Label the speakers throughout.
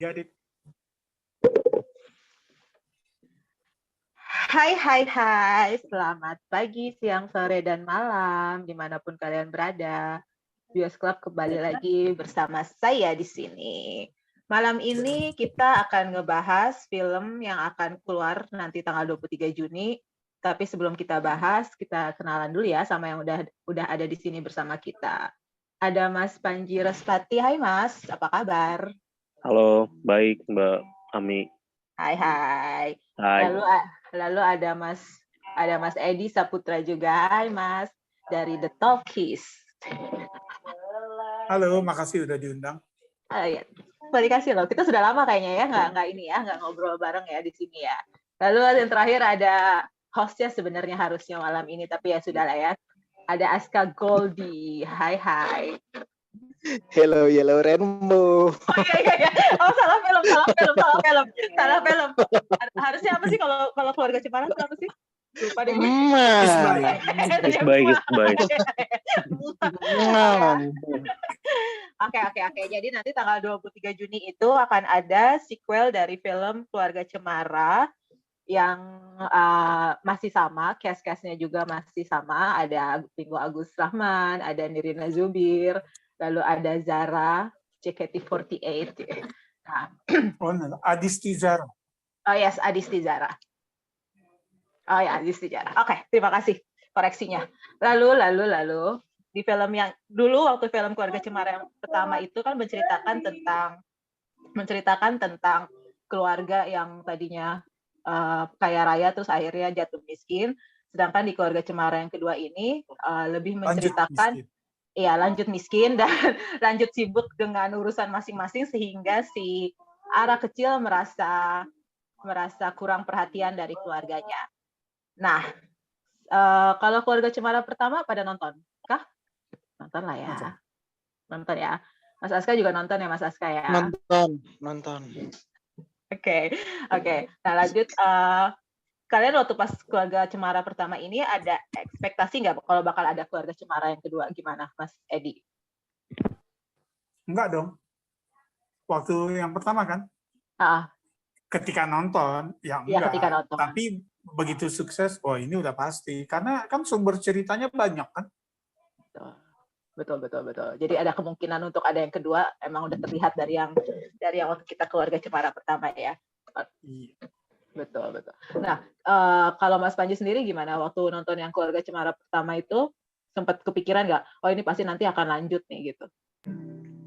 Speaker 1: Got it.
Speaker 2: Hai, selamat pagi, siang, sore, dan malam, dimanapun kalian berada. Bios Club kembali lagi bersama saya di sini. Malam ini kita akan ngebahas film yang akan keluar nanti tanggal 23 Juni. Tapi sebelum kita bahas, kita kenalan dulu ya sama yang udah ada di sini bersama kita. Ada Mas Panji Respati. Hai Mas, apa kabar?
Speaker 3: Halo, baik Mbak Ami.
Speaker 2: Hai.
Speaker 3: Hai.
Speaker 2: Lalu ada Mas Edi Saputra juga. Hai Mas, dari The Talkies.
Speaker 1: Halo, makasih udah diundang.
Speaker 2: Ya. Terima kasih loh. Kita sudah lama kayaknya ya nggak ngobrol bareng ya di sini ya. Lalu yang terakhir ada hostnya sebenarnya harusnya malam ini, tapi ya sudah lah ya. Ada Aska Goldie. Hai.
Speaker 4: Hello Yellow Rainbow.
Speaker 2: Oh iya. Oh salah film. Harusnya apa sih kalau keluarga Cemara itu apa sih? Lupa deh gue.
Speaker 3: Isbaik.
Speaker 2: Oke. Jadi nanti tanggal 23 Juni itu akan ada sequel dari film Keluarga Cemara yang masih sama, cast-castnya juga masih sama. Ada Ringo Agus Rahman, ada Nirina Zubir, lalu ada Zara, JKT48. Nah.
Speaker 1: Adisti Zara.
Speaker 2: Oh yes, Adisti Zara. Oh ya, Adisti Zara. Oke, terima kasih koreksinya. Lalu di film yang dulu waktu film Keluarga Cemara yang pertama itu kan menceritakan tentang keluarga yang tadinya kaya raya terus akhirnya jatuh miskin. Sedangkan di Keluarga Cemara yang kedua ini lebih menceritakan lanjut miskin dan lanjut sibuk dengan urusan masing-masing sehingga si Ara kecil merasa kurang perhatian dari keluarganya. Nah, kalau Keluarga Cemara pertama pada nonton kah? Nonton lah ya. Nonton ya. Mas Aska juga nonton ya, Mas Aska ya?
Speaker 4: Nonton.
Speaker 2: Oke. Nah, lanjut. Kalian waktu pas Keluarga Cemara pertama ini ada ekspektasi nggak kalau bakal ada Keluarga Cemara yang kedua? Gimana, Mas Edi?
Speaker 1: Enggak dong. Waktu yang pertama kan? Ketika nonton, ya enggak.
Speaker 2: Ya, ketika nonton.
Speaker 1: Tapi begitu sukses, ini udah pasti. Karena kan sumber ceritanya banyak kan?
Speaker 2: Betul. Jadi ada kemungkinan untuk ada yang kedua, emang udah terlihat dari yang waktu kita Keluarga Cemara pertama ya.
Speaker 1: Iya.
Speaker 2: Betul. Nah, kalau Mas Panji sendiri gimana? Waktu nonton yang Keluarga Cemara pertama itu, sempat kepikiran nggak? Oh ini pasti nanti akan lanjut nih gitu.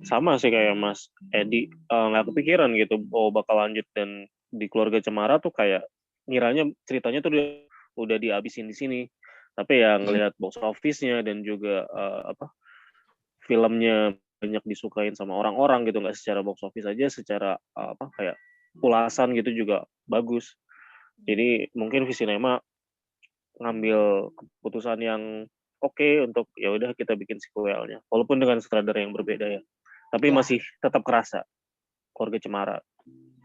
Speaker 3: Sama sih kayak Mas Edi, nggak kepikiran gitu, bakal lanjut. Dan di Keluarga Cemara tuh kayak ngiranya ceritanya tuh udah dihabisin di sini. Tapi ya ngelihat box office-nya dan juga filmnya banyak disukain sama orang-orang gitu, nggak secara box office aja, secara kayak ulasan gitu juga bagus. Jadi mungkin Visinema ngambil keputusan yang oke untuk ya udah kita bikin sequelnya, walaupun dengan sutradara yang berbeda ya. Tapi masih tetap kerasa Keluarga Cemara.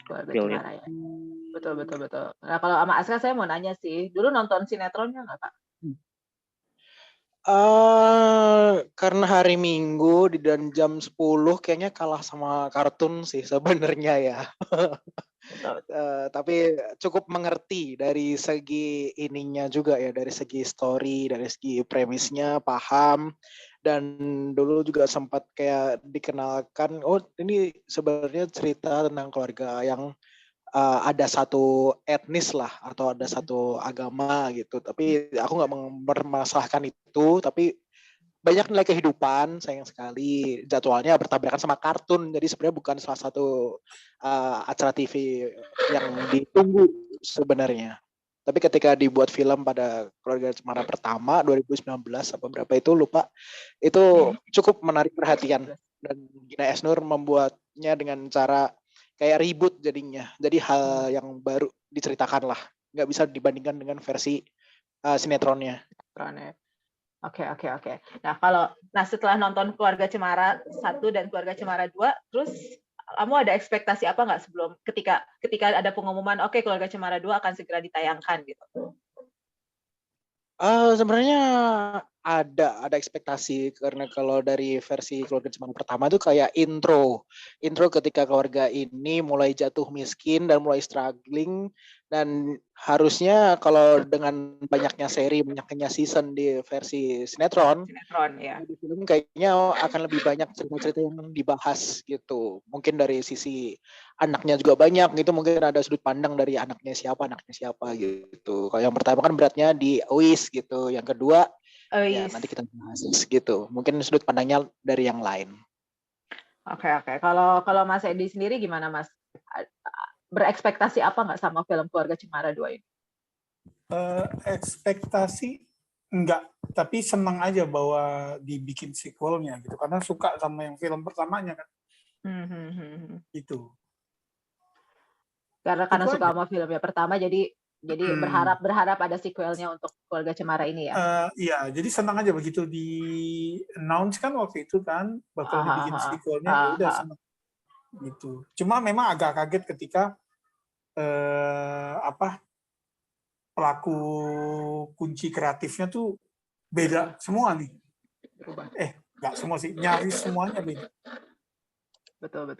Speaker 2: Cemara ya. Betul. Nah kalau sama Aska saya mau nanya sih, dulu nonton sinetronnya nggak Kak?
Speaker 4: Karena hari Minggu dan jam 10 kayaknya kalah sama kartun sih sebenarnya ya. Tapi cukup mengerti dari segi ininya juga ya, dari segi story, dari segi premisnya paham. Dan dulu juga sempat kayak dikenalkan, ini sebenarnya cerita tentang keluarga yang ada satu etnis lah atau ada satu agama gitu. Tapi aku nggak mempermasalahkan itu, tapi banyak nilai kehidupan. Sayang sekali jadwalnya bertabrakan sama kartun, jadi sebenarnya bukan salah satu acara TV yang ditunggu sebenarnya. Tapi ketika dibuat film pada Keluarga Cemara pertama 2019 apa berapa itu lupa, itu cukup menarik perhatian, dan Gina Esnur membuatnya dengan cara kayak ribut jadinya. Jadi hal yang baru diceritakan lah, nggak bisa dibandingkan dengan versi sinetronnya.
Speaker 2: Oke. Nah setelah nonton Keluarga Cemara 1 dan Keluarga Cemara 2, terus kamu ada ekspektasi apa nggak sebelum ketika ada pengumuman Keluarga Cemara 2 akan segera ditayangkan gitu?
Speaker 4: Sebenarnya ada ekspektasi, karena kalau dari versi Keluarga Cemara pertama tuh kayak intro ketika keluarga ini mulai jatuh miskin dan mulai struggling, dan harusnya kalau dengan banyaknya season di versi sinetron
Speaker 2: ya.
Speaker 4: di film kayaknya akan lebih banyak cerita-cerita yang dibahas gitu. Mungkin dari sisi anaknya juga banyak gitu, mungkin ada sudut pandang dari anaknya siapa gitu. Kalau yang pertama kan beratnya di Ois gitu, yang kedua ya nanti kita bahas gitu. Mungkin sudut pandangnya dari yang lain.
Speaker 2: Oke. Kalau Mas Edi sendiri gimana, Mas? Berekspektasi apa nggak sama film Keluarga Cemara 2 ini?
Speaker 1: Ekspektasi enggak, tapi senang aja bahwa dibikin sequelnya gitu, karena suka sama yang film pertamanya kan. Gitu.
Speaker 2: Karena suka sama filmnya pertama, jadi berharap ada sequelnya untuk Keluarga Cemara ini ya?
Speaker 1: Iya, jadi senang aja begitu di announce kan waktu itu kan bakal dibikin sequelnya, ya udah senang gitu. Cuma memang agak kaget ketika pelaku kunci kreatifnya tuh beda semua nih. Nggak semua sih, nyaris semuanya beda.
Speaker 2: Betul.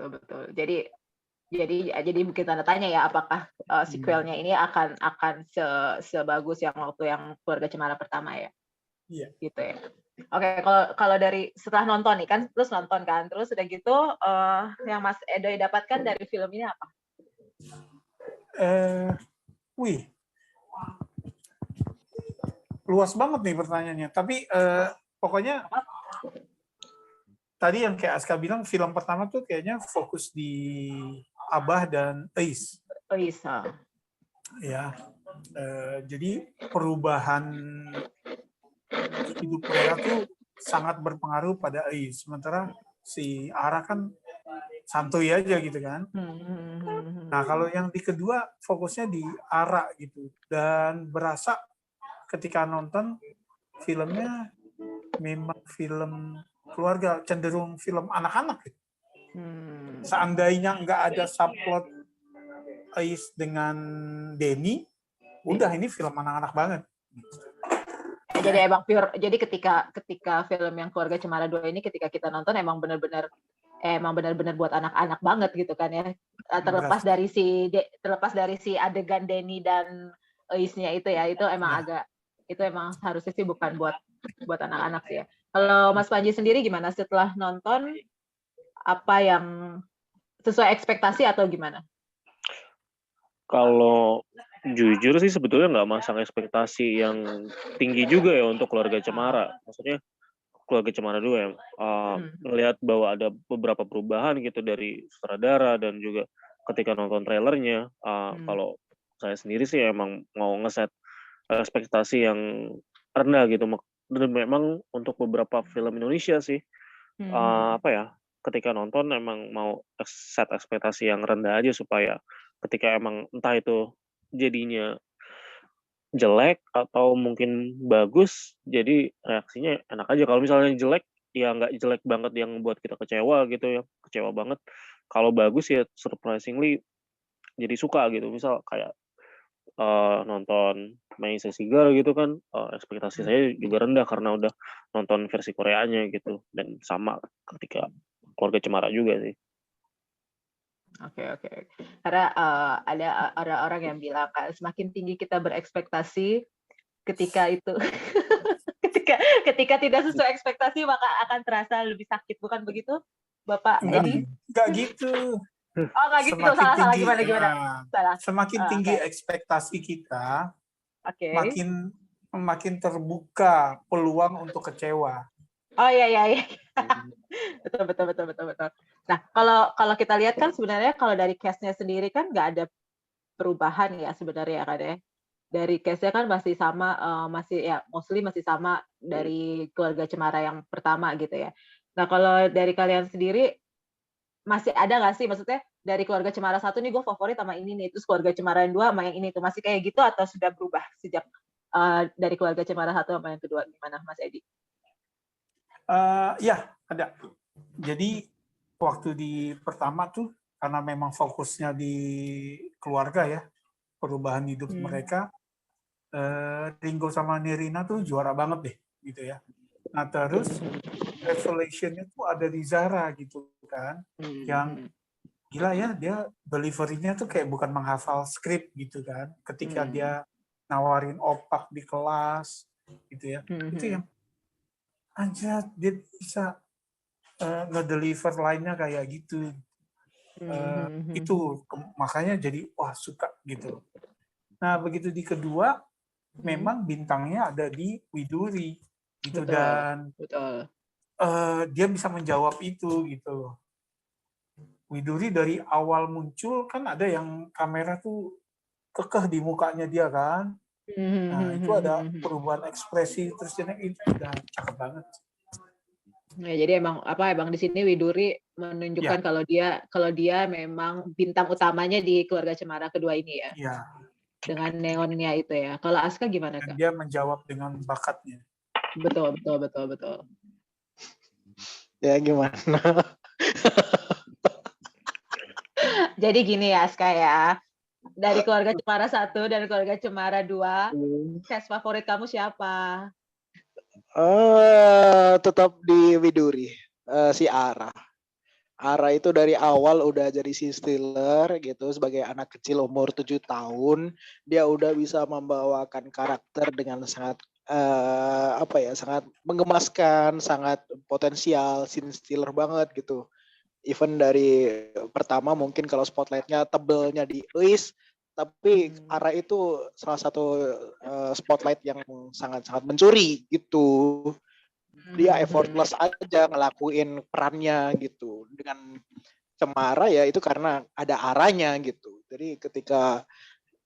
Speaker 2: Jadi mungkin tanda tanya ya, apakah sequelnya ini akan sebagus yang waktu yang Keluarga Cemara pertama ya?
Speaker 1: Iya.
Speaker 2: Gitu ya. Oke, kalau dari setelah nonton nih kan, terus udah gitu yang Mas Edo dapatkan dari film ini apa?
Speaker 1: Luas banget nih pertanyaannya. Tapi pokoknya tadi yang kayak Aska bilang, film pertama tuh kayaknya fokus di Abah dan Eis. Ya, jadi perubahan hidup mereka tuh sangat berpengaruh pada Eis. Sementara si Ara kan santuy aja gitu kan. Nah, kalau yang di kedua fokusnya di Ara gitu. Dan berasa ketika nonton filmnya memang film keluarga, cenderung film anak-anak gitu. Seandainya nggak ada subplot Ais dengan Denny, udah ini film anak-anak banget.
Speaker 2: Jadi emang pure, jadi ketika film yang Keluarga Cemara 2 ini ketika kita nonton emang benar-benar buat anak-anak banget gitu kan ya. Terlepas dari si adegan Denny dan Eisnya itu ya, itu emang itu emang harusnya sih bukan buat anak-anak sih ya. Kalau Mas Panji sendiri gimana setelah nonton, apa yang sesuai ekspektasi atau gimana?
Speaker 3: Kalau jujur sih sebetulnya nggak masang ekspektasi yang tinggi juga ya untuk Keluarga Cemara. Maksudnya Keluarga Cemara 2 ya. Melihat bahwa ada beberapa perubahan gitu dari sutradara, dan juga ketika nonton trailernya, kalau saya sendiri sih emang mau ngeset ekspektasi yang rendah gitu. Dan memang untuk beberapa film Indonesia sih, ketika nonton emang mau set ekspektasi yang rendah aja supaya ketika emang entah itu jadinya jelek atau mungkin bagus, jadi reaksinya enak aja. Kalau misalnya jelek, ya nggak jelek banget yang buat kita kecewa gitu ya, kecewa banget. Kalau bagus ya surprisingly jadi suka gitu. Misal kayak nonton Meisya Sigar gitu kan, ekspektasi saya juga rendah karena udah nonton versi Koreanya gitu, dan sama ketika Keluarga Cemara juga sih.
Speaker 2: Oke. Karena ada orang yang bilang kan, semakin tinggi kita berekspektasi, ketika itu ketika tidak sesuai ekspektasi maka akan terasa lebih sakit, bukan begitu, Bapak Edi?
Speaker 1: Enggak gitu.
Speaker 2: Oh, nggak gitu. Salah gimana? Salah.
Speaker 1: Semakin tinggi ekspektasi kita,
Speaker 2: Oke.
Speaker 1: makin terbuka peluang untuk kecewa.
Speaker 2: Oh iya. Betul. Nah, kalau kita lihat kan sebenarnya kalau dari cast-nya sendiri kan nggak ada perubahan ya sebenarnya kan ya. Dari cast-nya kan masih sama, mostly masih sama dari Keluarga Cemara yang pertama gitu ya. Nah, kalau dari kalian sendiri masih ada nggak sih, maksudnya dari Keluarga Cemara 1 nih gue favorit sama ini nih, terus Keluarga Cemara yang 2 sama yang ini tuh masih kayak gitu atau sudah berubah sejak dari Keluarga Cemara 1 sama yang kedua, gimana Mas Edi?
Speaker 1: Ya, ada. Jadi waktu di pertama tuh karena memang fokusnya di keluarga ya, perubahan hidup mereka, Ringo sama Nirina tuh juara banget deh. gitu ya. Nah terus revelation-nya tuh ada di Zara gitu kan, yang gila ya, dia delivery-nya tuh kayak bukan menghafal skrip gitu kan. Ketika dia nawarin opak di kelas gitu ya, itu yang aja dia bisa nge-deliver line-nya kayak gitu. Itu makanya jadi wah suka gitu. Nah begitu di kedua memang bintangnya ada di Widuri gitu, dan dia bisa menjawab itu gitu loh. Widuri dari awal muncul kan ada yang kamera tuh kekeh di mukanya dia kan. Nah itu ada perubahan ekspresi, terus itu udah cakep banget.
Speaker 2: Ya, jadi emang di sini Widuri menunjukkan kalau dia memang bintang utamanya di Keluarga Cemara kedua ini ya.
Speaker 1: Iya.
Speaker 2: Dengan neonnya itu ya. Kalau Aska gimana,
Speaker 1: Dan
Speaker 2: Kak?
Speaker 1: dia menjawab dengan bakatnya.
Speaker 2: Betul.
Speaker 4: Ya gimana?
Speaker 2: Jadi gini ya, Aska ya. Dari Keluarga Cemara 1 dan Keluarga Cemara 2, cast favorit kamu siapa?
Speaker 4: Tetap di Widuri, si Ara. Ara itu dari awal udah jadi scene stealer gitu, sebagai anak kecil umur 7 tahun, dia udah bisa membawakan karakter dengan sangat sangat menggemaskan, sangat potensial, scene stealer banget gitu. Even dari pertama mungkin kalau spotlightnya tebelnya di Eis, tapi Ara itu salah satu spotlight yang sangat-sangat mencuri gitu. Dia effortless aja ngelakuin perannya gitu. Dengan Cemara ya itu karena ada Aranya gitu. Jadi ketika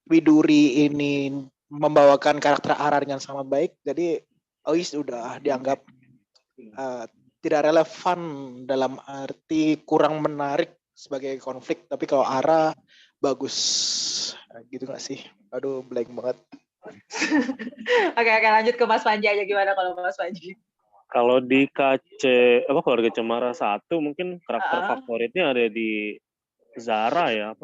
Speaker 4: Widuri ini membawakan karakter Ara dengan sangat baik, jadi Ois udah dianggap tidak relevan dalam arti kurang menarik sebagai konflik. Tapi kalau Ara bagus gitu gak sih? Aduh blank banget.
Speaker 2: Oke, lanjut ke Mas Panji aja, gimana kalau Mas Panji?
Speaker 3: Kalau di Keluarga Cemara 1 mungkin karakter favoritnya ada di Zara ya,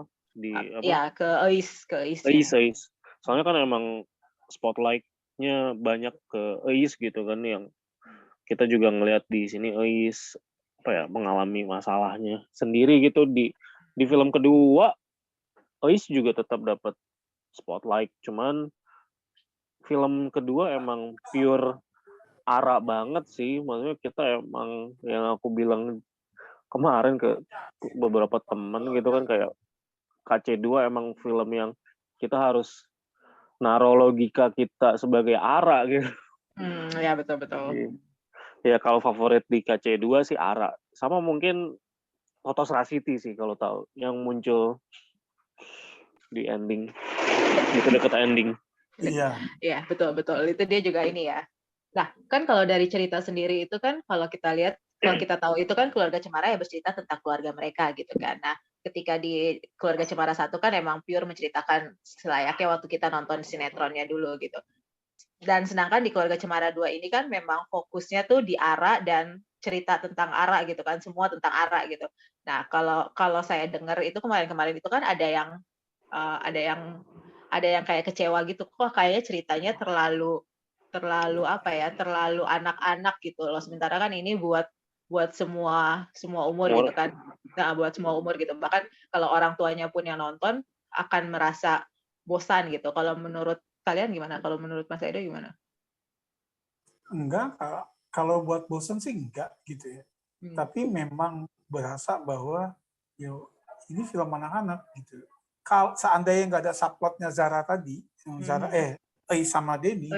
Speaker 2: ke Eis.
Speaker 3: Eis. Soalnya kan emang spotlight-nya banyak ke Eis gitu kan, yang kita juga ngelihat di sini Eis mengalami masalahnya sendiri gitu. Di film kedua Eis juga tetap dapat spotlight, cuman film kedua emang pure Ara banget sih. Maksudnya kita emang, yang aku bilang kemarin ke beberapa teman gitu kan, kayak KC2 emang film yang kita harus naruh logika kita sebagai Ara gitu.
Speaker 2: Ya betul.
Speaker 3: Ya kalau favorit di KC2 sih Ara. Sama mungkin Totos Rasiti sih kalau tahu, yang muncul di ending, deket-deket ending.
Speaker 2: Iya, betul. Itu dia juga ini ya. Nah, kan kalau dari cerita sendiri itu kan kalau kita tahu itu kan Keluarga Cemara ya bercerita tentang keluarga mereka gitu kan. Nah, ketika di Keluarga Cemara 1 kan emang pure menceritakan selayaknya waktu kita nonton sinetronnya dulu gitu. Dan sedangkan di Keluarga Cemara 2 ini kan memang fokusnya tuh di Ara dan cerita tentang Ara gitu kan, semua tentang Ara gitu. Nah, kalau saya dengar itu kemarin itu kan ada yang kayak kecewa gitu, kok kayaknya ceritanya terlalu anak-anak gitu loh. Sementara kan ini buat semua umur gitu kan. Nah, buat semua umur gitu. Bahkan kalau orang tuanya pun yang nonton akan merasa bosan gitu. Kalau menurut kalian gimana? Kalau menurut Mas Edo gimana?
Speaker 1: Enggak, kalau buat bosan sih enggak gitu ya. Tapi memang berasa bahwa ini film anak-anak gitu. Kalau seandainya nggak ada subplotnya Zara tadi, Zara sama Denny,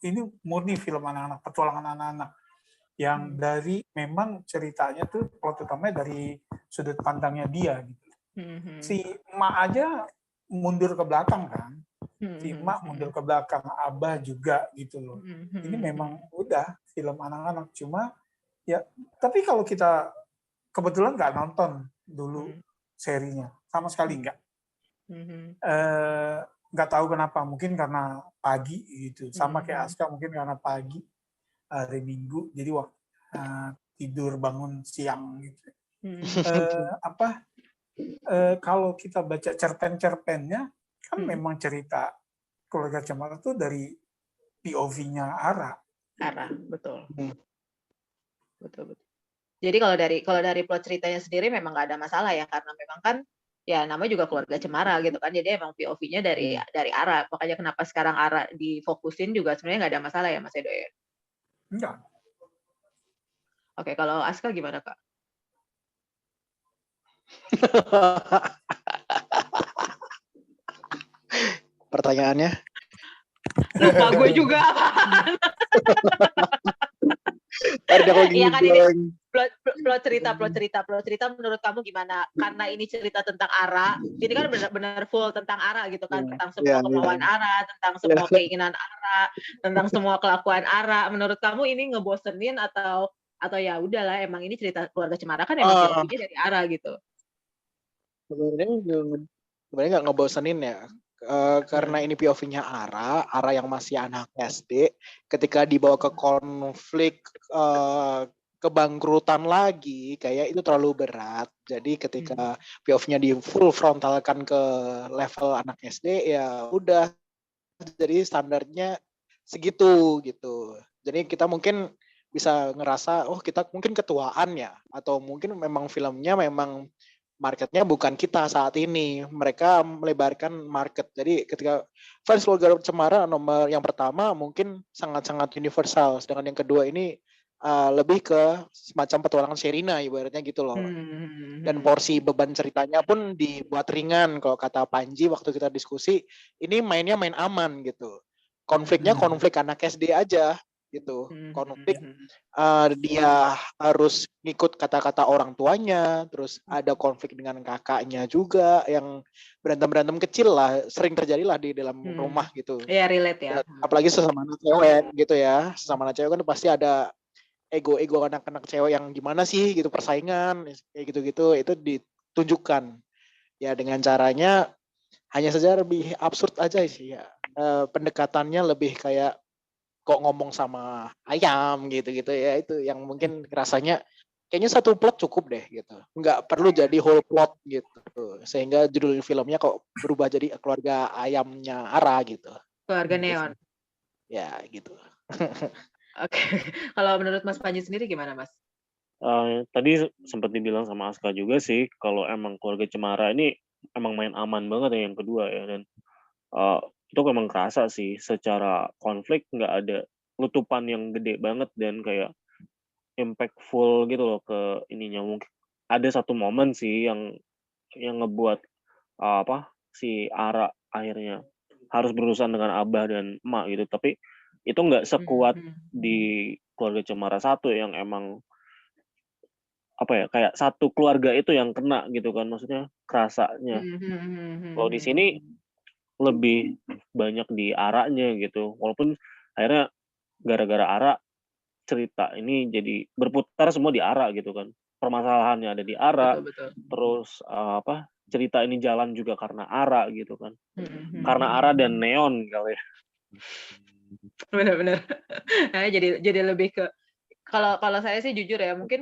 Speaker 1: ini murni film anak-anak, petualangan anak-anak yang dari memang ceritanya tuh plot utamanya dari sudut pandangnya dia gitu. Si emak aja mundur ke belakang kan, si emak mundur ke belakang, Abah juga gitu loh. Ini memang udah film anak-anak, cuma ya tapi kalau kita kebetulan nggak nonton dulu serinya sama sekali nggak. Nggak tahu kenapa, mungkin karena pagi gitu, sama kayak Aska mungkin karena pagi hari Minggu, jadi waktu tidur bangun siang gitu. Kalau kita baca cerpen-cerpennya kan memang cerita Keluarga Cemara tuh dari POV-nya Ara
Speaker 2: Ara, betul.
Speaker 4: Hmm.
Speaker 2: Betul. Jadi kalau dari plot ceritanya sendiri memang nggak ada masalah ya, karena memang kan ya namanya juga keluarga Cemara gitu kan. Jadi emang POV-nya dari Ara. Makanya kenapa sekarang Ara difokusin juga sebenarnya nggak ada masalah ya Mas Edo ya.
Speaker 1: Enggak.
Speaker 2: Oke, kalau Aska gimana Kak?
Speaker 4: Pertanyaannya?
Speaker 2: Lupa gue juga.
Speaker 4: Tadi aku lagi
Speaker 2: Iya kan ini
Speaker 4: ngeblank.
Speaker 2: plot cerita menurut kamu gimana? Karena ini cerita tentang Ara, ini kan benar-benar full tentang Ara gitu kan, tentang semua kemauan Ara, tentang semua keinginan Ara, tentang semua kelakuan Ara. Menurut kamu ini ngebosenin atau ya udahlah emang ini cerita keluarga Cemara kan emang POV-nya dari Ara gitu.
Speaker 4: Sebenarnya nggak ngebosenin ya. Karena ini POV-nya Ara yang masih anak SD, ketika dibawa ke konflik kebangkrutan lagi, kayak itu terlalu berat. Jadi ketika POV-nya di full frontalkan ke level anak SD, ya udah, jadi standarnya segitu gitu. Jadi kita mungkin bisa ngerasa, oh kita mungkin ketuaan ya, atau mungkin memang filmnya memang marketnya bukan kita saat ini. Mereka melebarkan market. Jadi ketika fans keluarga Cemara nomor yang pertama mungkin sangat-sangat universal. Sedangkan yang kedua ini lebih ke semacam petualangan Sherina ibaratnya gitu loh. Dan porsi beban ceritanya pun dibuat ringan. Kalau kata Panji waktu kita diskusi, ini mainnya main aman gitu. Konfliknya konflik anak SD aja gitu. Konflik dia harus ngikut kata-kata orang tuanya, terus ada konflik dengan kakaknya juga yang berantem kecil lah, sering terjadi lah di dalam rumah gitu.
Speaker 2: Iya, relate ya.
Speaker 4: Apalagi sesama anak cewek gitu ya, sesama anak cewek kan pasti ada ego anak-anak cewek yang gimana sih gitu, persaingan kayak gitu-gitu, itu ditunjukkan ya dengan caranya hanya saja lebih absurd aja sih ya. Pendekatannya lebih kayak kok ngomong sama ayam gitu-gitu ya, itu yang mungkin rasanya kayaknya satu plot cukup deh gitu, nggak perlu jadi whole plot gitu, sehingga judul filmnya kok berubah jadi keluarga ayamnya Ara gitu,
Speaker 2: Keluarga Neon
Speaker 4: ya gitu.
Speaker 2: Oke. Kalau menurut Mas Panji sendiri gimana Mas?
Speaker 3: Tadi sempat dibilang sama Aska juga sih, kalau emang keluarga Cemara ini emang main aman banget ya yang kedua ya, dan itu emang kerasa sih secara konflik, nggak ada letupan yang gede banget dan kayak impactful gitu loh ke ininya. Mungkin ada satu momen sih yang ngebuat si Ara akhirnya harus berurusan dengan abah dan emak gitu, tapi itu nggak sekuat di keluarga Cemara 1 yang emang kayak satu keluarga itu yang kena gitu kan, maksudnya kerasanya. Kalau di sini lebih banyak di Aranya gitu, walaupun akhirnya gara-gara Ara cerita ini jadi berputar semua di Ara gitu kan, permasalahannya ada di Ara.
Speaker 2: Betul.
Speaker 3: Terus cerita ini jalan juga karena Ara gitu kan, karena Ara dan Neon kali ya.
Speaker 2: Benar-benar. Nah, jadi lebih ke kalau saya sih jujur ya, mungkin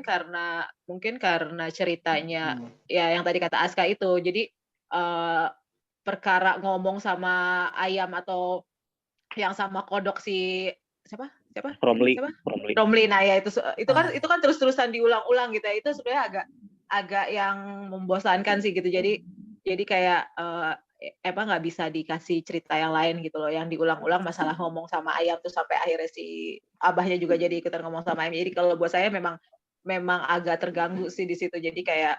Speaker 2: karena ceritanya ya yang tadi kata Aska itu, jadi perkara ngomong sama ayam atau yang sama kodok si siapa Romli. Nah ya itu kan terus-terusan diulang-ulang gitu ya, itu sebenarnya agak yang membosankan sih gitu. Jadi kayak nggak bisa dikasih cerita yang lain gitu loh, yang diulang-ulang masalah ngomong sama ayam tuh sampai akhirnya si abahnya juga jadi ikutan ngomong sama ayam. Jadi kalau buat saya memang agak terganggu sih di situ. Jadi kayak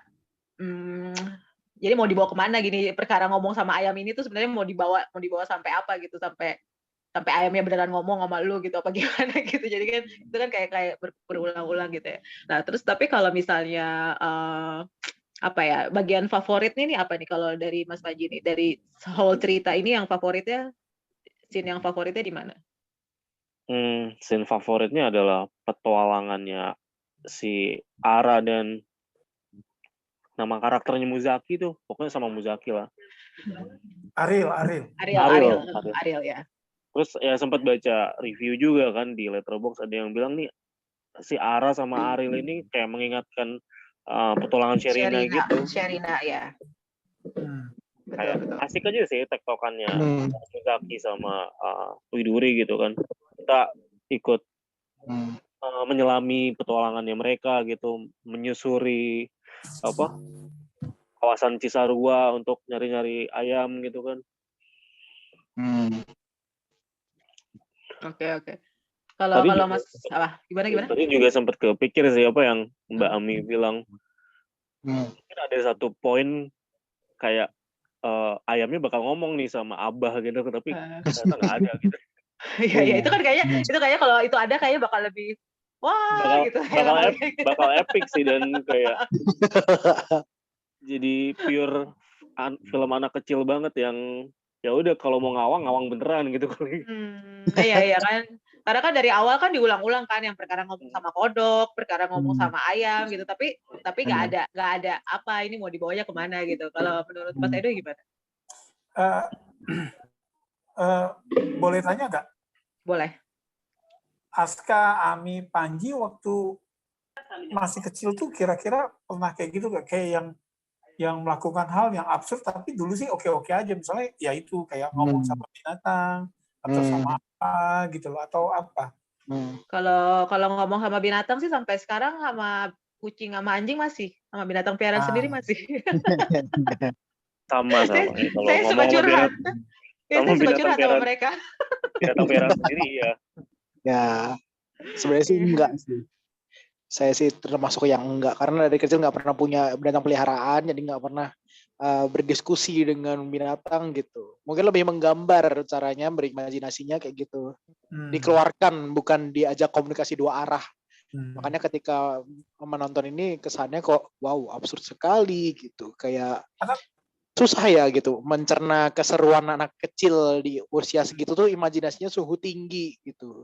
Speaker 2: jadi mau dibawa kemana gini, perkara ngomong sama ayam ini tuh sebenarnya mau dibawa sampai apa gitu, sampai ayamnya beneran ngomong sama lu gitu apa gimana gitu. Jadi kan itu kan kayak berulang-ulang gitu ya. Nah terus tapi kalau misalnya bagian favoritnya nih apa nih kalau dari Mas Panji nih, dari whole cerita ini yang favoritnya, scene yang favoritnya di mana?
Speaker 3: Scene favoritnya adalah petualangannya si Ara dan nama karakternya Muzaki tuh, pokoknya sama Muzaki lah.
Speaker 2: Ariel ya.
Speaker 3: Terus ya sempat baca review juga kan di Letterboxd, ada yang bilang nih si Ara sama Ariel ini kayak mengingatkan petualangan Sherina gitu.
Speaker 2: Sherina ya.
Speaker 3: Kayak asik aja sih tektokannya Muzaki sama Widuri gitu kan. Kita ikut menyelami petualangannya mereka gitu, menyusuri kawasan Cisarua untuk nyari-nyari ayam gitu kan.
Speaker 2: Oke. Kalau Mas gimana?
Speaker 3: Tadi juga sempat kepikir sih apa yang Mbak Ami bilang. Mungkin ada satu poin kayak ayamnya bakal ngomong nih sama Abah gitu, tapi ternyata nggak ada gitu.
Speaker 2: Iya, itu kan kayaknya kalau itu ada kayaknya bakal lebih
Speaker 3: bakal epic sih, dan kayak jadi pure film anak kecil banget yang ya udah kalau mau ngawang beneran gitu kali.
Speaker 2: Iya kan. Karena kan dari awal kan diulang-ulang kan, yang perkara ngomong sama kodok, perkara ngomong sama ayam gitu, tapi nggak ada apa ini mau dibawanya kemana gitu. Kalau menurut Mas Edo gimana?
Speaker 1: Boleh tanya nggak?
Speaker 2: Boleh.
Speaker 1: Aska, Ami, Panji waktu masih kecil tuh kira-kira pernah kayak gitu nggak? Kayak yang melakukan hal yang absurd tapi dulu sih oke-oke aja. Misalnya ya itu kayak ngomong sama binatang atau sama apa gitu loh, atau apa.
Speaker 2: Kalau ngomong sama binatang sih sampai sekarang sama kucing sama anjing masih, sama binatang peliharaan sendiri masih.
Speaker 3: Sama.
Speaker 2: Saya suka curhat. Saya suka curhat sama mereka.
Speaker 3: Binatang peliharaan sendiri ya.
Speaker 4: Ya, sebenarnya sih enggak sih. Saya sih termasuk yang enggak, karena dari kecil nggak pernah punya binatang peliharaan, jadi nggak pernah berdiskusi dengan binatang gitu. Mungkin lebih menggambar caranya, berimajinasinya kayak gitu. Dikeluarkan, bukan diajak komunikasi dua arah. Makanya ketika menonton ini kesannya kok wow, absurd sekali gitu. Kayak susah ya gitu mencerna keseruan anak kecil di usia segitu tuh, imajinasinya suhu tinggi gitu.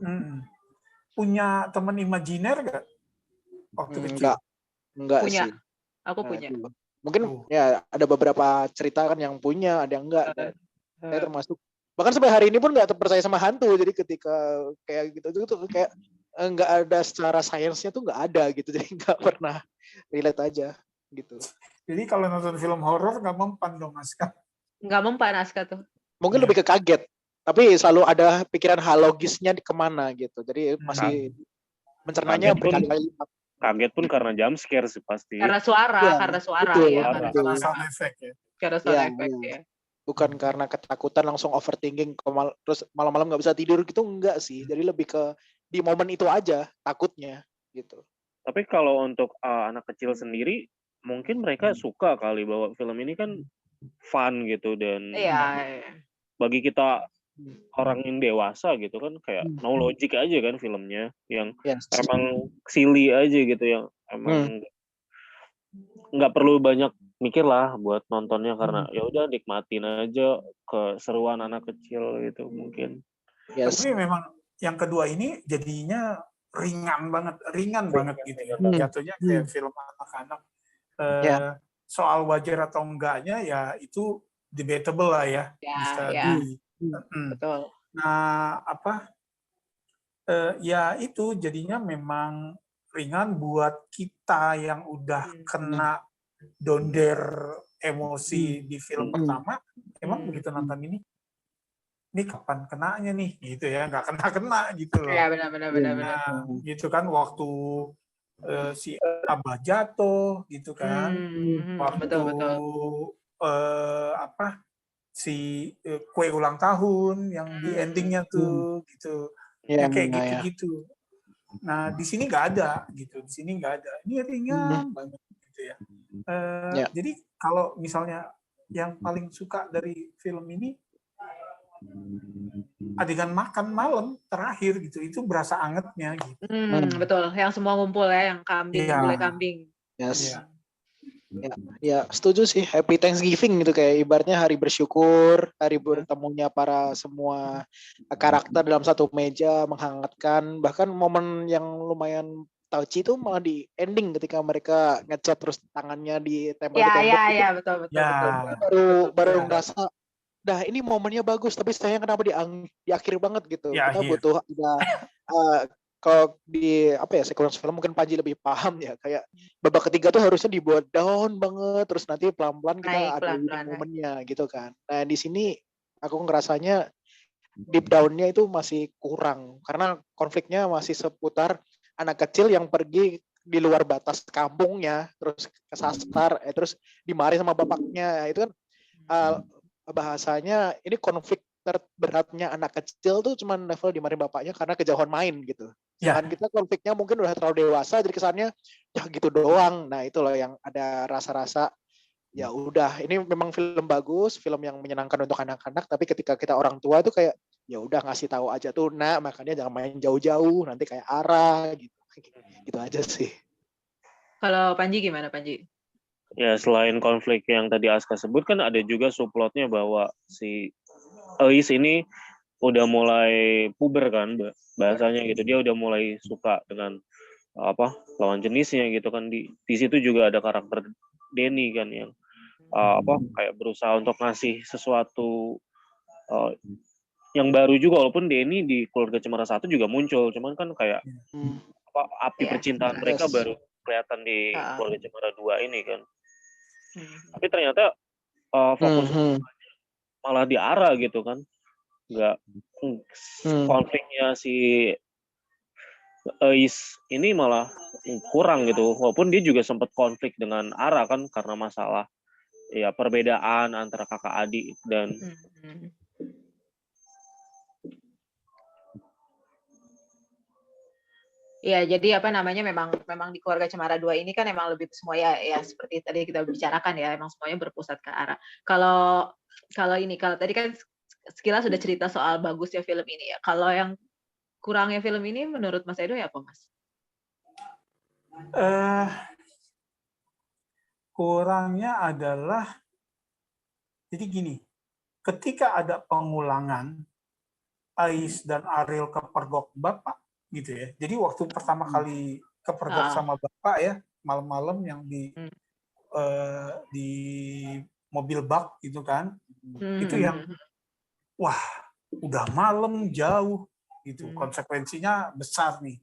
Speaker 1: Punya teman imajiner nggak waktu kecil?
Speaker 4: Enggak
Speaker 2: punya.
Speaker 4: sih.
Speaker 2: Aku punya.
Speaker 4: Mungkin ya ada beberapa cerita kan yang punya, ada yang enggak. Saya termasuk. Bahkan sampai hari ini pun nggak percaya sama hantu. Jadi ketika kayak gitu tuh kayak nggak ada secara sainsnya tuh nggak ada gitu. Jadi nggak pernah relate aja gitu.
Speaker 1: Jadi kalau nonton film horor nggak mempan dong Aska?
Speaker 2: Nggak mempan Aska tuh.
Speaker 4: Mungkin lebih ke kaget. Tapi selalu ada pikiran hal logisnya di kemana gitu. Jadi masih mencernanya berkali-kali.
Speaker 3: Kaget pun karena jump scare sih pasti.
Speaker 2: Karena suara,
Speaker 1: Karena sound effect ya.
Speaker 2: Karena sound effect ya.
Speaker 4: Bukan karena ketakutan langsung overthinking terus malam-malam nggak bisa tidur gitu, enggak sih. Jadi lebih ke di momen itu aja takutnya gitu.
Speaker 3: Tapi kalau untuk anak kecil sendiri mungkin mereka suka kali bahwa film ini kan fun gitu, dan bagi kita orang yang dewasa gitu kan kayak no logic aja kan filmnya, yang emang silly aja gitu, yang emang nggak perlu banyak mikir lah buat nontonnya, karena ya udah nikmatin aja keseruan anak kecil gitu mungkin.
Speaker 1: Tapi memang yang kedua ini jadinya ringan banget gitu ya. Jatuhnya kayak film anak-anak. Soal wajar atau enggaknya ya itu debatable lah ya. Bisa
Speaker 2: betul.
Speaker 1: Nah, ya itu jadinya memang ringan buat kita yang udah kena donder emosi di film pertama. Emang begitu nonton ini kapan kenanya nih gitu ya, nggak kena gitu loh.
Speaker 2: Ya benar.
Speaker 1: Nah, gitu kan waktu si Abah jatuh gitu kan, waktu
Speaker 2: betul.
Speaker 1: Si kue ulang tahun yang di endingnya tuh gitu, yang kayak gitu. Nah di sini nggak ada gitu, ini ringan banget gitu ya. Jadi kalau misalnya yang paling suka dari film ini adegan makan malam terakhir gitu, itu berasa angetnya gitu.
Speaker 2: Betul, yang semua ngumpul ya, yang kambing, gulai kambing.
Speaker 4: Ya, setuju sih. Happy Thanksgiving gitu, kayak ibaratnya hari bersyukur, hari bertemunya para semua karakter dalam satu meja, menghangatkan. Bahkan momen yang lumayan touchy itu malah di ending ketika mereka ngecat terus tangannya ditempel di tembok.
Speaker 2: Iya, betul.
Speaker 4: Baru ngerasa, dah ini momennya bagus, tapi sayang kenapa di akhir banget gitu. Kita butuh kalau di sequence film mungkin Panji lebih paham ya, kayak babak ketiga tuh harusnya dibuat down banget, terus nanti pelan-pelan kita ada momennya gitu kan. Nah di sini aku ngerasanya deep down-nya itu masih kurang karena konfliknya masih seputar anak kecil yang pergi di luar batas kampungnya terus kesasar terus dimarahi sama bapaknya. Itu kan bahasanya ini konflik terberatnya anak kecil tuh cuman level dimarahi bapaknya karena kejauhan main gitu. Sedangkan kita konfliknya mungkin udah terlalu dewasa jadi kesannya ya gitu doang. Nah itu loh yang ada rasa-rasa ya udah ini memang film bagus, film yang menyenangkan untuk anak-anak, tapi ketika kita orang tua tuh kayak ya udah ngasih tahu aja tuh nak makanya jangan main jauh-jauh nanti kayak Ara gitu aja sih.
Speaker 2: Kalau Panji gimana Panji?
Speaker 3: Ya selain konflik yang tadi Aska sebut kan ada juga subplotnya bahwa si Ais ini udah mulai puber kan bahasanya gitu, dia udah mulai suka dengan lawan jenisnya gitu kan. Di situ juga ada karakter Denny kan yang kayak berusaha untuk ngasih sesuatu yang baru juga, walaupun Denny di Keluarga Cemara 1 juga muncul, cuman kan kayak api percintaan mereka baru kelihatan di Keluarga Cemara 2 ini kan. Tapi ternyata fokus malah di Ara gitu kan, nggak konfliknya si Ais ini malah kurang gitu, walaupun dia juga sempat konflik dengan Ara kan karena masalah ya perbedaan antara kakak adik dan
Speaker 2: ya jadi memang di Keluarga Cemara 2 ini kan emang lebih semua ya seperti tadi kita bicarakan ya, emang semuanya berpusat ke Ara. Kalau tadi kan sekilas sudah cerita soal bagusnya film ini ya. Kalau yang kurangnya film ini menurut Mas Edo ya apa Mas?
Speaker 1: Kurangnya adalah jadi gini, ketika ada pengulangan Ais dan Ariel kepergok bapak gitu ya. Jadi waktu pertama kali kepergok sama bapak ya, malam-malam yang di mobil bak gitu kan. Itu yang wah, udah malam jauh gitu. Konsekuensinya besar nih.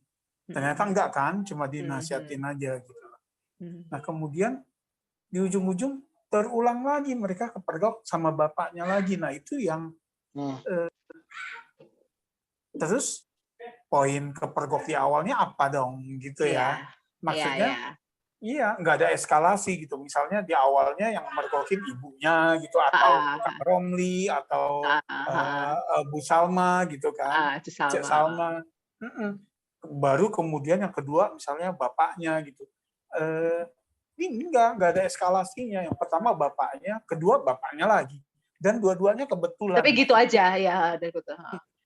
Speaker 1: Ternyata enggak kan, cuma dinasihatin aja gitu. Nah, kemudian di ujung-ujung terulang lagi mereka kepergok sama bapaknya lagi. Nah, itu yang terus poin kepergok di awalnya apa dong gitu ya. Maksudnya iya, nggak ada eskalasi gitu. Misalnya di awalnya yang mergokin ibunya gitu, atau Kak Romli, atau Bu Salma gitu kan. Cek Salma. Baru kemudian yang kedua misalnya bapaknya gitu. Ini nggak ada eskalasinya. Yang pertama bapaknya, kedua bapaknya lagi. Dan dua-duanya kebetulan.
Speaker 2: Tapi gitu aja ya.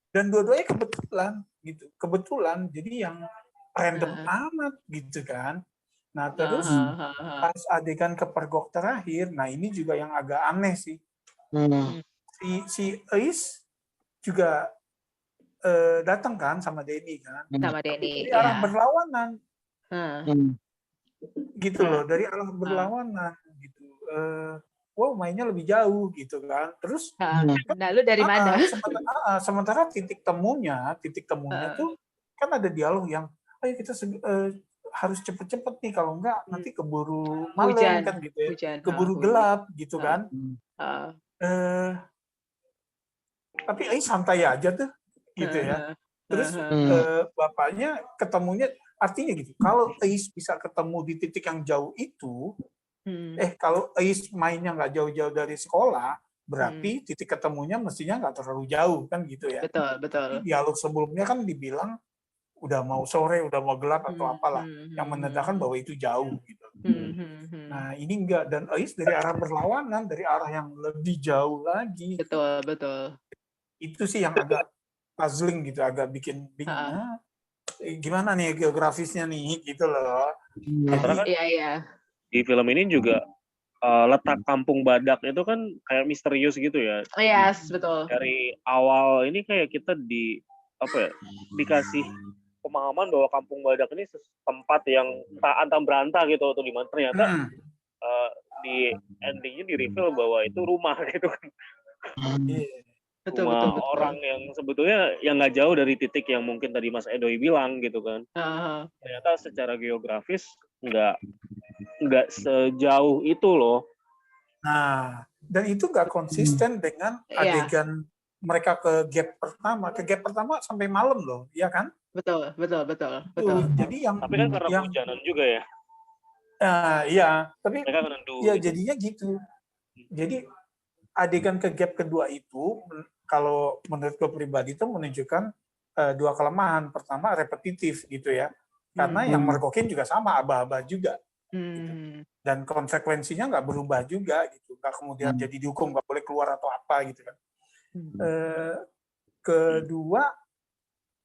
Speaker 1: Dan dua-duanya kebetulan gitu. Kebetulan, jadi yang random amat gitu kan. Nah, terus pas adegan kepergok terakhir, nah ini juga yang agak aneh sih. Si Ais juga datang kan sama Denny kan.
Speaker 2: Sama Denny.
Speaker 1: Dari arah berlawanan. Gitu loh, dari arah berlawanan gitu. Wow, mainnya lebih jauh gitu kan. Terus
Speaker 2: nah lu dari mana?
Speaker 1: Sementara titik temunya tuh kan ada dialog yang ayo kita harus cepet-cepet nih, kalau enggak nanti keburu malam kan gitu ya. Keburu gelap gitu kan. Tapi santai aja tuh gitu ya. Terus bapaknya ketemunya artinya gitu. Kalau Ais bisa ketemu di titik yang jauh itu, kalau Ais mainnya nggak jauh-jauh dari sekolah, berarti titik ketemunya mestinya nggak terlalu jauh kan gitu ya.
Speaker 2: Betul.
Speaker 1: Dialog sebelumnya kan dibilang udah mau sore, udah mau gelap atau apalah, yang menandakan bahwa itu jauh gitu. Nah ini enggak, dan Ais dari arah berlawanan, dari arah yang lebih jauh lagi.
Speaker 2: Betul.
Speaker 1: Itu sih yang agak puzzling gitu, agak bikin bingung. Gimana nih geografisnya nih gitu loh.
Speaker 2: Iya.
Speaker 3: Di film ini juga letak Kampung Badak itu kan kayak misterius gitu ya.
Speaker 2: Yes, betul.
Speaker 3: Dari awal ini kayak kita dikasih pemahaman bahwa Kampung Badak ini tempat yang antah berantah gitu, atau di mana ternyata di endingnya di reveal bahwa itu rumah gitu kan.
Speaker 2: Betul.
Speaker 3: Orang yang sebetulnya yang nggak jauh dari titik yang mungkin tadi Mas Edoy bilang gitu kan. Ternyata secara geografis nggak sejauh itu loh.
Speaker 1: Nah, dan itu nggak konsisten dengan adegan mereka ke gap pertama sampai malam loh, ya kan?
Speaker 2: Betul.
Speaker 1: Jadi
Speaker 3: Tapi kan karena hujanan juga ya.
Speaker 1: Iya, tapi
Speaker 3: Mereka ngendu.
Speaker 1: ya jadinya gitu. Jadi adegan ke gap kedua itu, kalau menurut gue pribadi itu menunjukkan dua kelemahan. Pertama, repetitif gitu ya. Karena yang mergokin juga sama, aba-aba juga. Gitu. Dan konsekuensinya nggak berubah juga gitu. Nggak kemudian jadi dihukum, nggak boleh keluar atau apa gitu kan. Kedua,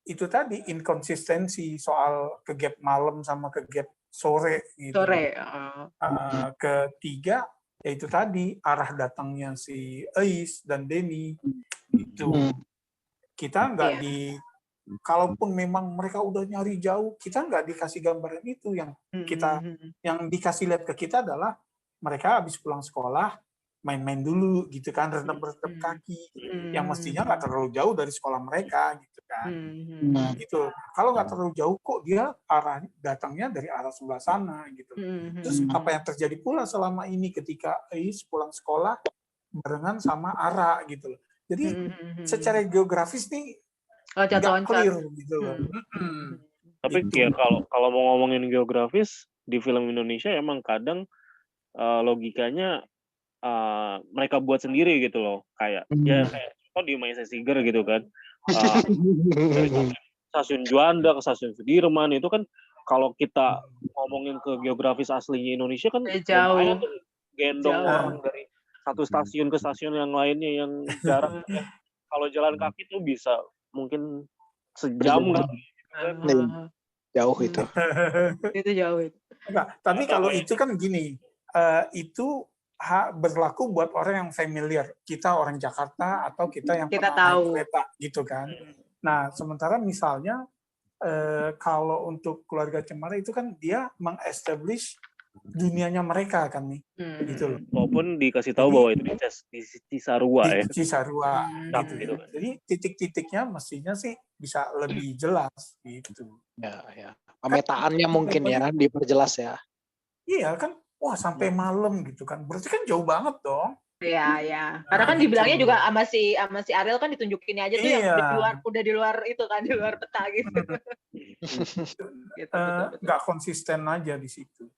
Speaker 1: itu tadi inkonsistensi soal ke gap malam sama ke gap sore gitu. Ketiga, yaitu tadi arah datangnya si Ais dan Denny itu. Kita nggak kalaupun memang mereka udah nyari jauh, kita nggak dikasih gambaran itu. Yang dikasih lihat ke kita adalah mereka habis pulang sekolah main-main dulu gitu kan, rendam-rendam kaki yang mestinya nggak terlalu jauh dari sekolah mereka gitu kan. Nah, gitu. Kalau nggak terlalu jauh kok dia arah datangnya dari arah sebelah sana gitu. Terus apa yang terjadi pula selama ini ketika Ais pulang sekolah barengan sama Ara gitu loh. Jadi secara geografis nih nggak clear gitu loh.
Speaker 3: Tapi ya kalau mau ngomongin geografis di film Indonesia emang kadang logikanya mereka buat sendiri gitu loh, kayak di My Sesiger gitu kan, dari stasiun Juanda ke stasiun Sudirman itu kan kalau kita ngomongin ke geografis aslinya Indonesia kan lumayan tuh gendong orang dari satu stasiun ke stasiun yang lainnya yang jarak kalau jalan kaki tuh bisa mungkin sejam kan.
Speaker 4: Jauh itu.
Speaker 2: Itu jauh.
Speaker 1: Enggak, tapi kalau itu kan gini, itu berlaku buat orang yang familiar. Kita orang Jakarta atau kita yang pernah naik kereta gitu kan. Nah, sementara misalnya kalau untuk keluarga Cemara itu kan dia meng-establish dunianya mereka kan nih, gitu loh.
Speaker 3: Walaupun dikasih tahu bahwa itu di Cisarua ya.
Speaker 1: Di Cisarua, gitu. Jadi titik-titiknya mestinya sih bisa lebih jelas gitu.
Speaker 4: Ya. Pemetaannya mungkin ya diperjelas ya.
Speaker 1: Iya kan, wah sampai malam gitu kan, berarti kan jauh banget dong.
Speaker 2: Iya. Karena kan dibilangnya juga sama si Ariel kan ditunjukin aja tuh yang udah di luar itu kan, di luar peta gitu.
Speaker 1: Nggak konsisten aja di situ.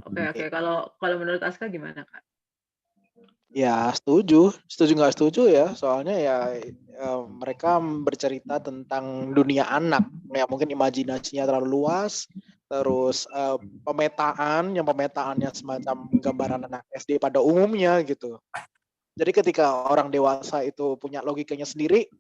Speaker 2: Oke. Kalau menurut Aska gimana, Kak?
Speaker 4: Ya setuju nggak setuju ya, soalnya ya mereka bercerita tentang dunia anak, ya mungkin imajinasinya terlalu luas, terus pemetaannya semacam gambaran anak SD pada umumnya gitu. Jadi ketika orang dewasa itu punya logikanya sendiri,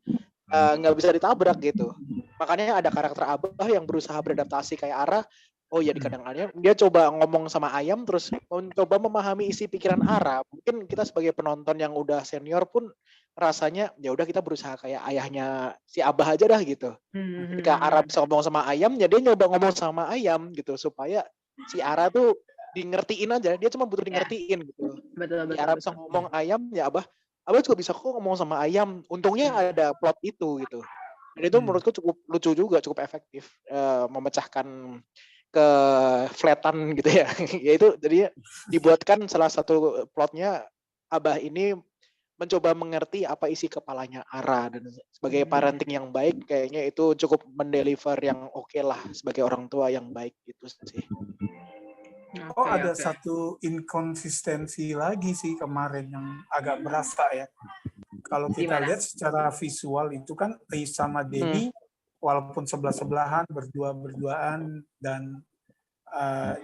Speaker 4: nggak bisa ditabrak gitu. Makanya ada karakter Abah yang berusaha beradaptasi kayak Ara. Oh ya, di kadang-kadang dia coba ngomong sama Ayam terus mencoba memahami isi pikiran Ara. Mungkin kita sebagai penonton yang udah senior pun rasanya ya udah kita berusaha kayak ayahnya si Abah aja dah gitu. Ketika Ara bisa ngomong sama Ayam, ya dia nyoba ngomong sama Ayam gitu supaya si Ara tuh di ngertiin aja. Dia cuma butuh di ngertiin gitu.
Speaker 2: Betul.
Speaker 4: Si Ara bisa ngomong Ayam, ya Abah juga bisa kok ngomong sama Ayam. Untungnya ada plot itu gitu. Dan itu menurutku cukup lucu juga, cukup efektif memecahkan ke-flatan gitu ya. Yaitu jadi dibuatkan salah satu plotnya Abah ini mencoba mengerti apa isi kepalanya Ara, dan sebagai parenting yang baik kayaknya itu cukup mendeliver yang oke lah sebagai orang tua yang baik gitu sih.
Speaker 1: Ada satu inkonsistensi lagi sih kemarin yang agak berasa ya. Kalau kita lihat secara visual itu kan Ais sama Denny walaupun sebelah-sebelahan, berdua-berduaan dan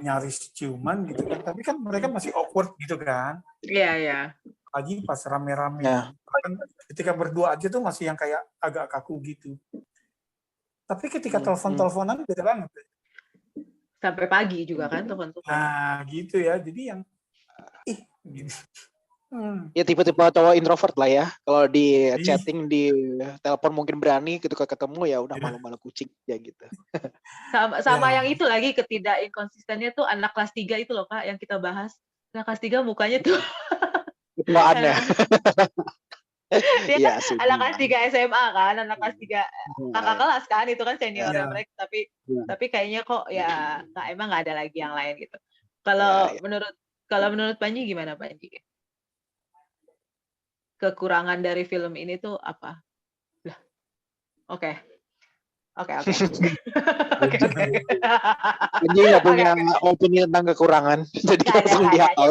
Speaker 1: nyaris ciuman gitu kan, tapi kan mereka masih awkward gitu kan.
Speaker 2: Iya.
Speaker 1: Lagi pas rame-rame. Kan ketika berdua aja tuh masih yang kayak agak kaku gitu. Tapi ketika telepon-teleponan beda banget.
Speaker 2: Sampai pagi juga kan telepon-teleponan.
Speaker 1: Nah, gitu ya. Jadi yang gitu.
Speaker 4: Ya tipe-tipe cowok introvert lah ya. Kalau di chatting, di telepon mungkin berani, ketika ketemu ya udah malu-malu kucing ya gitu.
Speaker 2: Sama yang itu lagi ketidak-inkonsistennya tuh anak kelas 3 itu loh Kak yang kita bahas. Anak kelas 3 mukanya tuh
Speaker 4: ketuaan ya.
Speaker 2: Dia kan anak kelas 3 SMA kan, anak kelas 3 kakak kelas kan, itu kan seniornya mereka, tapi kayaknya kok ya emang nggak ada lagi yang lain gitu. Kalau menurut Panji gimana Panji? kekurangan dari film ini tuh apa? Lah, oke. Oke.
Speaker 4: Panji nggak punya opini tentang kekurangan, jadi langsung dia out.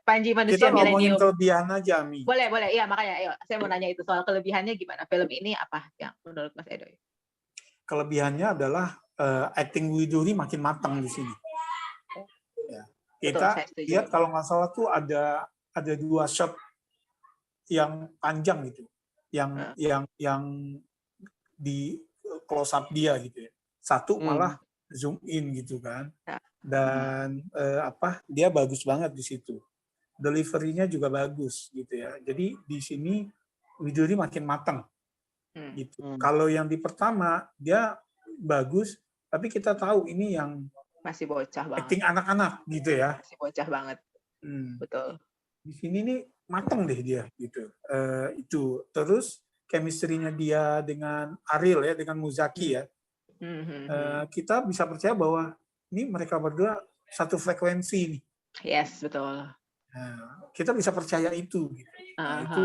Speaker 2: Panji manusia
Speaker 1: Kita ngomongin
Speaker 2: milenium.
Speaker 1: kelebihan aja, Mi.
Speaker 2: Boleh. Iya, makanya ayo saya mau nanya itu soal kelebihannya gimana? Film ini apa yang menurut Mas Edoy?
Speaker 1: Kelebihannya adalah acting Widuri makin matang di sini. Ya. Kita lihat kalau nggak salah tuh ada 2 shot yang panjang gitu, yang di close up dia gitu ya. Satu malah zoom in gitu kan. Dan dia bagus banget di situ. Delivery-nya juga bagus gitu ya. Jadi di sini Widuri makin matang. Gitu. Kalau yang di pertama dia bagus, tapi kita tahu ini yang
Speaker 2: masih bocah banget.
Speaker 1: Acting anak-anak gitu ya.
Speaker 2: Masih bocah banget. Betul.
Speaker 1: Di sini nih matang deh dia gitu. Itu terus chemistry-nya dia dengan Ariel ya, dengan Muzaki ya. Kita bisa percaya bahwa ini mereka berdua satu frekuensi nih.
Speaker 2: Yes, betul.
Speaker 1: Kita bisa percaya itu. Gitu. Itu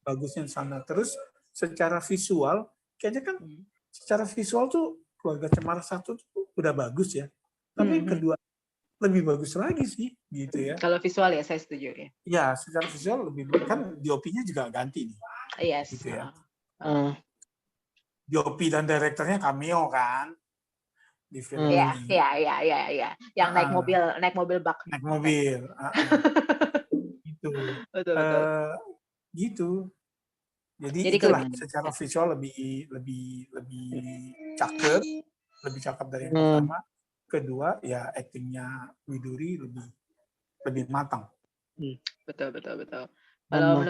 Speaker 1: bagusnya di sana. Terus secara visual, kayaknya kan secara visual tuh Keluarga Cemara 1 tuh udah bagus ya. Tapi kedua lebih bagus lagi sih, gitu ya.
Speaker 2: Kalau visual ya saya setuju ya.
Speaker 1: Ya, secara visual lebih bagus. Kan DOP-nya juga ganti nih.
Speaker 2: Yes.
Speaker 1: Gitu ya. DOP dan direkturnya cameo kan di film ini.
Speaker 2: Iya. Yang naik mobil bak.
Speaker 1: Naik mobil. Gitu.
Speaker 2: Betul.
Speaker 1: Gitu. Jadi itulah secara visual lebih cakep, dari yang pertama. Kedua ya actingnya Widuri lebih matang.
Speaker 2: Betul. Kalau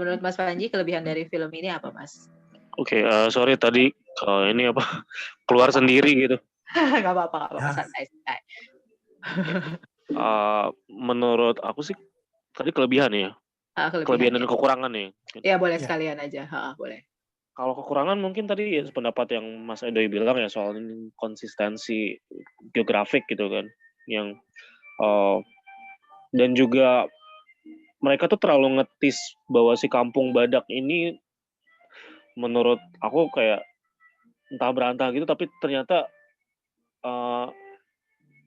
Speaker 2: menurut Mas Panji kelebihan dari film ini apa, Mas?
Speaker 3: Oke, sorry tadi ini keluar sendiri gitu.
Speaker 2: Gak apa-apa, santai.
Speaker 3: Menurut aku sih tadi kelebihan ya. Kelebihan dan kekurangan ya.
Speaker 2: Ya boleh sekalian aja, boleh.
Speaker 3: Kalau kekurangan mungkin tadi ya pendapat yang Mas Edoy bilang ya soal konsistensi geografik gitu kan, yang dan juga mereka tuh terlalu ngetis bahwa si Kampung Badak ini menurut aku kayak entah berantah gitu, tapi ternyata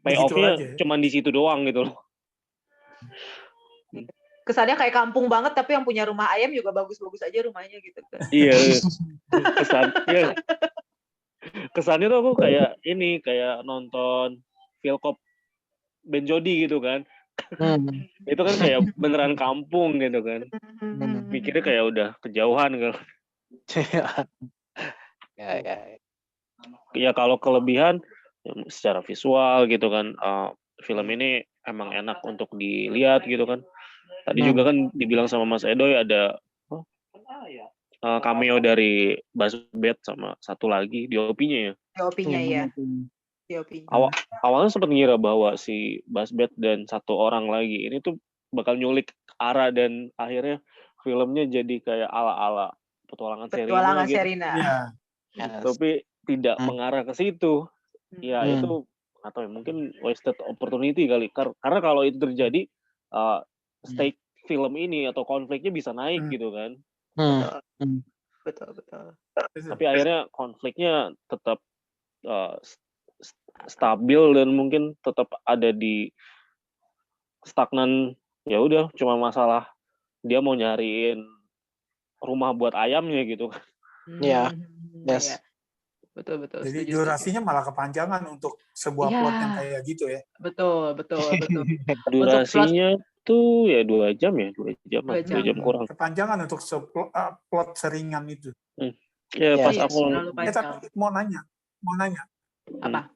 Speaker 3: payoff-nya cuma di situ doang gitu loh.
Speaker 2: Kesannya kayak kampung banget, tapi yang punya rumah ayam juga bagus-bagus aja rumahnya gitu.
Speaker 3: Iya. Kesannya tuh aku kayak nonton Philcop Ben Jody gitu kan. Itu kan kayak beneran kampung gitu kan. Pikirnya kayak udah kejauhan kan. Ya kalau kelebihan secara visual gitu kan, film ini emang enak untuk dilihat gitu kan. Tadi juga kan dibilang sama Mas Edoy ada cameo dari Basbet sama satu lagi DOP-nya ya.
Speaker 2: DOP-nya ya.
Speaker 3: Awalnya sempat ngira bahwa si Basbet dan satu orang lagi ini tuh bakal nyulik Ara, dan akhirnya filmnya jadi kayak ala-ala Petualangan Sherina gitu. Tapi tidak mengarah ke situ. Ya itu atau mungkin wasted opportunity kali. Karena kalau itu terjadi stake film ini atau konfliknya bisa naik gitu kan.
Speaker 2: Betul.
Speaker 3: Tapi akhirnya konfliknya tetap stabil dan mungkin tetap ada di stagnan. Ya udah, cuma masalah dia mau nyariin rumah buat ayamnya gitu kan.
Speaker 4: Iya. Yes.
Speaker 2: Betul.
Speaker 1: Jadi durasinya malah kepanjangan untuk sebuah plot yang kayak gitu ya.
Speaker 2: Betul.
Speaker 3: Durasinya tuh ya 2 jam ya, 2 jam kurang.
Speaker 1: Kepanjangan untuk plot seringan itu.
Speaker 3: Ya pas aku
Speaker 1: tapi mau nanya.
Speaker 2: Apa?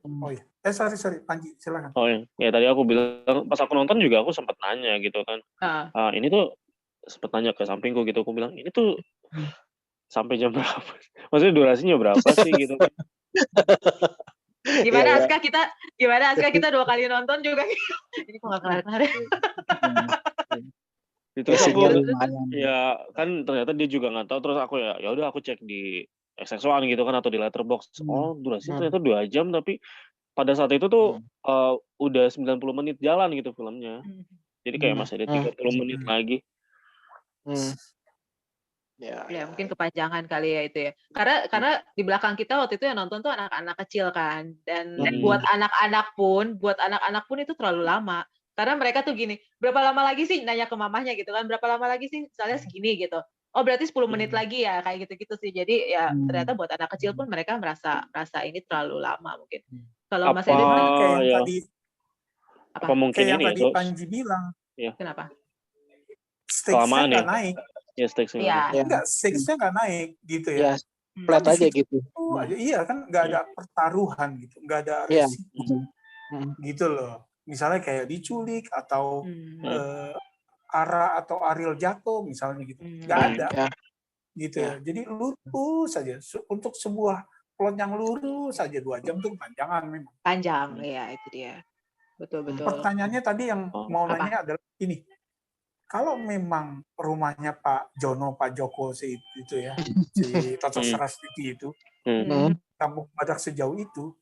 Speaker 1: Oh iya. Sorry Panji, silakan.
Speaker 3: Oh iya. Ya tadi aku bilang pas aku nonton juga aku sempat nanya gitu kan. Ini tuh sempat nanya ke sampingku gitu, aku bilang ini tuh sampai jam berapa? Maksudnya durasinya berapa sih gitu kan?
Speaker 2: Gimana Aska kita 2 kali nonton juga ini kok nggak kelar-kelar.
Speaker 3: Itu aku ya kan ternyata dia juga nggak tahu, terus aku ya udah aku cek di XX1 gitu kan atau di Letterboxd. Oh, durasinya ternyata 2 jam, tapi pada saat itu tuh udah 90 menit jalan gitu filmnya. Jadi kayak masih ada 30 menit lagi.
Speaker 2: Ya, mungkin kepanjangan kali ya itu ya. Karena di belakang kita waktu itu yang nonton tuh anak-anak kecil kan. Dan buat anak-anak pun itu terlalu lama. Karena mereka tuh gini, berapa lama lagi sih, nanya ke mamahnya gitu kan, berapa lama lagi sih, misalnya segini gitu. Oh berarti 10 menit lagi ya, kayak gitu-gitu sih. Jadi ya ternyata buat anak kecil pun mereka merasa ini terlalu lama mungkin. Kalau Mas Edo
Speaker 1: kayak yang tadi,
Speaker 3: apa mungkin
Speaker 1: kayak yang
Speaker 3: ini
Speaker 1: tadi Panji bilang,
Speaker 2: kenapa?
Speaker 1: Stakes-nya nggak naik.
Speaker 3: Ya, stakes-nya
Speaker 1: enggak, stakes-nya nggak naik gitu ya.
Speaker 4: Flat aja gitu.
Speaker 1: Iya kan, nggak ada pertaruhan gitu, nggak ada resiko gitu loh. Misalnya kayak diculik atau Ara atau Ariel jatuh misalnya gitu, nggak ada gitu ya. Jadi lurus saja untuk sebuah plot yang lurus saja 2 jam tuh kepanjangan memang.
Speaker 2: Panjang ya, itu dia. Betul.
Speaker 1: Pertanyaannya tadi yang mau nanya adalah ini. Kalau memang rumahnya Pak Joko itu ya, si Toto Sarasviti itu, kampung Badak sejauh itu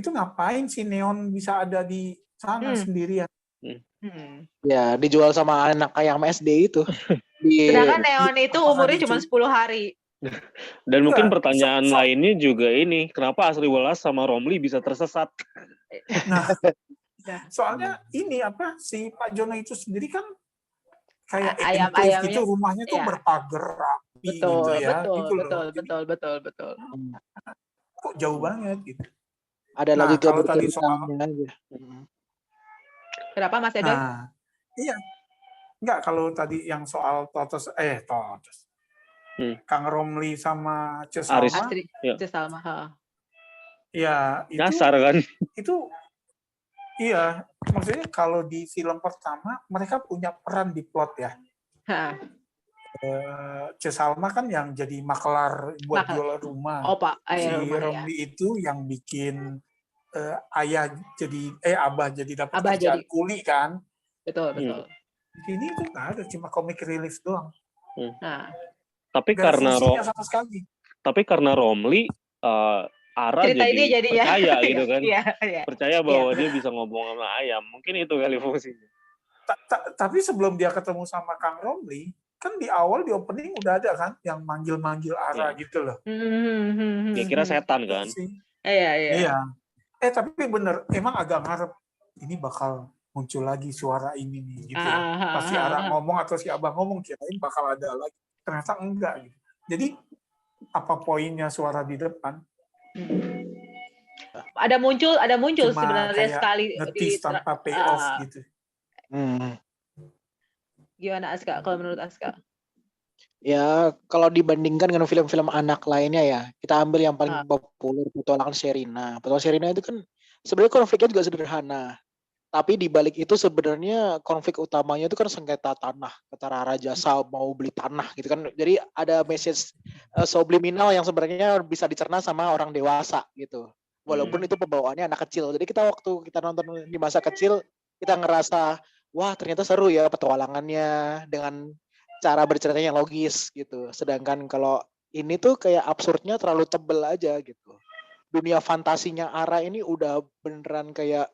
Speaker 1: ngapain si Neon bisa ada di sana sendirian?
Speaker 4: Ya, dijual sama anak ayam SD itu.
Speaker 2: Sedangkan Neon itu umurnya cuma 10 hari.
Speaker 3: Dan mungkin pertanyaan lainnya juga ini, kenapa Asri Welas sama Romli bisa tersesat?
Speaker 1: Nah, soalnya ini si Pak Jono itu sendiri kan kayak ayam gitu, rumahnya tuh berpagar rapi gitu ya.
Speaker 2: Betul.
Speaker 1: Kok jauh banget gitu.
Speaker 4: Ada lagi
Speaker 1: kalau tadi soal
Speaker 4: aja.
Speaker 2: Kenapa Mas Edo?
Speaker 1: Iya. Enggak, kalau tadi yang soal Totos. Kang Romli sama Cesalma.
Speaker 2: Cesalma.
Speaker 1: Ya, itu
Speaker 3: nyasar kan.
Speaker 1: Itu iya, maksudnya kalau di film pertama mereka punya peran di plot ya. Cesalma kan yang jadi makelar buat jual rumah. Si Romli itu yang bikin abah jadi dapat kerjaan kuli kan.
Speaker 2: Betul.
Speaker 1: Ini tuh nggak ada, cuma comic relief doang.
Speaker 3: Tapi karena Romli Ara jadi percaya gitu kan. Percaya bahwa dia bisa ngomong sama ayam. Mungkin itu kali fungsinya.
Speaker 1: Tapi sebelum dia ketemu sama Kang Romli, kan di awal di opening udah ada kan yang manggil-manggil Ara gitu loh.
Speaker 3: Dia kira setan kan.
Speaker 1: Iya. Tapi bener, emang agak ngarep ini bakal muncul lagi suara ini nih gitu ya. Pasti Ara ngomong atau si Abah ngomong, kirain bakal ada lagi. Ternyata enggak gitu. Jadi apa poinnya suara di depan?
Speaker 2: Ada muncul
Speaker 1: cuma
Speaker 2: sebenarnya sekali
Speaker 1: di tanpa payoff gitu.
Speaker 2: Gimana Aska kalau menurut Aska?
Speaker 4: Ya, kalau dibandingkan dengan film-film anak lainnya ya, kita ambil yang paling populer, Petualangan Sherina. Petualangan Sherina itu kan sebenarnya konfliknya juga sederhana. Tapi di balik itu sebenarnya konflik utamanya itu kan sengketa tanah antara Raja Sal mau beli tanah gitu kan. Jadi ada message subliminal yang sebenarnya bisa dicerna sama orang dewasa gitu. Walaupun itu pembawaannya anak kecil. Jadi waktu kita nonton di masa kecil kita ngerasa wah ternyata seru ya petualangannya dengan cara berceritanya yang logis gitu. Sedangkan kalau ini tuh kayak absurdnya terlalu tebel aja gitu. Dunia fantasinya Ara ini udah beneran kayak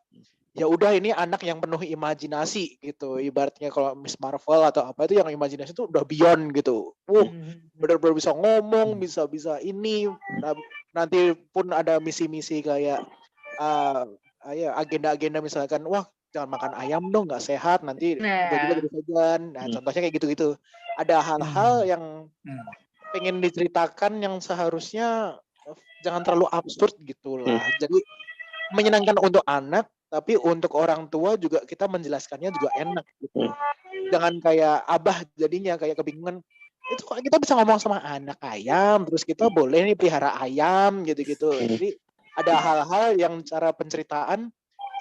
Speaker 4: ya udah ini anak yang penuh imajinasi gitu. Ibaratnya kalau Miss Marvel atau apa itu yang imajinasi itu udah beyond gitu. Bener-bener bisa ngomong, bisa ini. Nanti pun ada misi-misi kayak agenda-agenda misalkan, wah jangan makan ayam dong, nggak sehat, nanti tiba-tiba jadi vegan. Nah, contohnya kayak gitu-gitu. Ada hal-hal yang pengen diceritakan yang seharusnya jangan terlalu absurd gitu lah. Jadi menyenangkan untuk anak, tapi untuk orang tua juga kita menjelaskannya juga enak gitu. Jangan kayak Abah jadinya kayak kebingungan. Itu kok kita bisa ngomong sama anak ayam, terus kita boleh nih pelihara ayam gitu-gitu. Jadi ada hal-hal yang cara penceritaan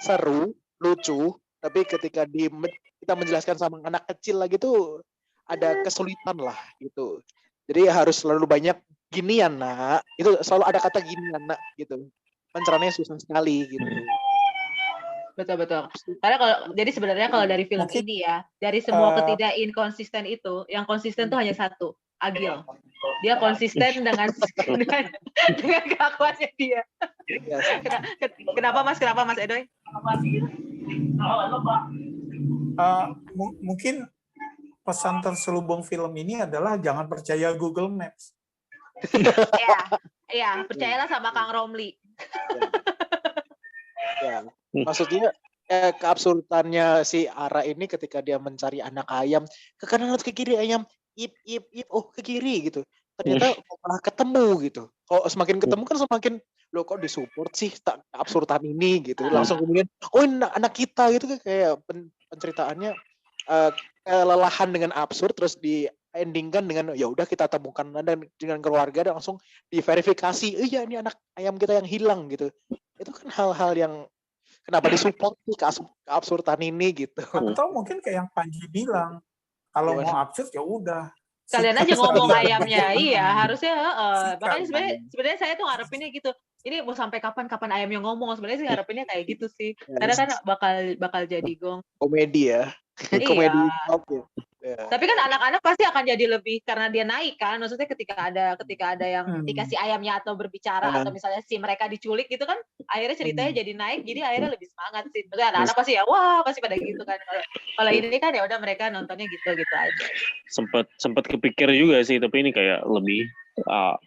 Speaker 4: seru, lucu, tapi ketika kita menjelaskan sama anak kecil lagi tuh ada kesulitan lah gitu. Jadi harus selalu banyak ginian nak, itu selalu ada kata ginian nak gitu. Pencerahannya susah sekali gitu.
Speaker 2: Betul. Karena jadi sebenarnya kalau dari film ini ya, dari semua ketidak-inkonsisten itu, yang konsisten tuh hanya satu, Agil. Dia konsisten dengan kelakuannya dia. Kenapa Mas Edoy?
Speaker 1: Mungkin pesan terselubung film ini adalah jangan percaya Google Maps.
Speaker 2: Iya, percayalah sama Kang Romli.
Speaker 4: Ya, maksudnya keabsurdannya si Ara ini ketika dia mencari anak ayam, ke kanan atau ke kiri ayam, ip, oh ke kiri gitu. Ternyata malah ketemu gitu. Kalau semakin ketemu kan semakin, lo kok disupport sih tak keabsurdan ini gitu. Langsung kemudian, oh ini anak kita gitu kan, kayak penceritaannya kelelahan dengan absurd terus di endingkan dengan ya udah kita temukan dan dengan keluarga dan langsung diverifikasi, iya ini anak ayam kita yang hilang gitu. Itu kan hal-hal yang kenapa disupport sih keabsurdan ini gitu.
Speaker 1: Atau mungkin kayak yang Panji bilang, kalau mau absurd ya udah.
Speaker 2: Kalian aja ngomong ayamnya, iya harusnya. Makanya sebenarnya saya tuh ngarepinnya gitu. Ini mau sampai kapan ayamnya ngomong? Sebenarnya sih ngarepinnya kayak gitu sih. Karena kan bakal jadi gong.
Speaker 4: Komedi ya. Komedi. Yeah.
Speaker 2: Tapi kan anak-anak pasti akan jadi lebih karena dia naik kan. Maksudnya ketika ada yang dikasih ayamnya atau berbicara atau misalnya si mereka diculik gitu kan, akhirnya ceritanya jadi naik. Jadi akhirnya lebih semangat sih. Maksudnya anak-anak pasti ya wah pasti pada gitu kan. Kalau ini kan ya udah mereka nontonnya gitu aja.
Speaker 3: Sempat kepikir juga sih, tapi ini kayak lebih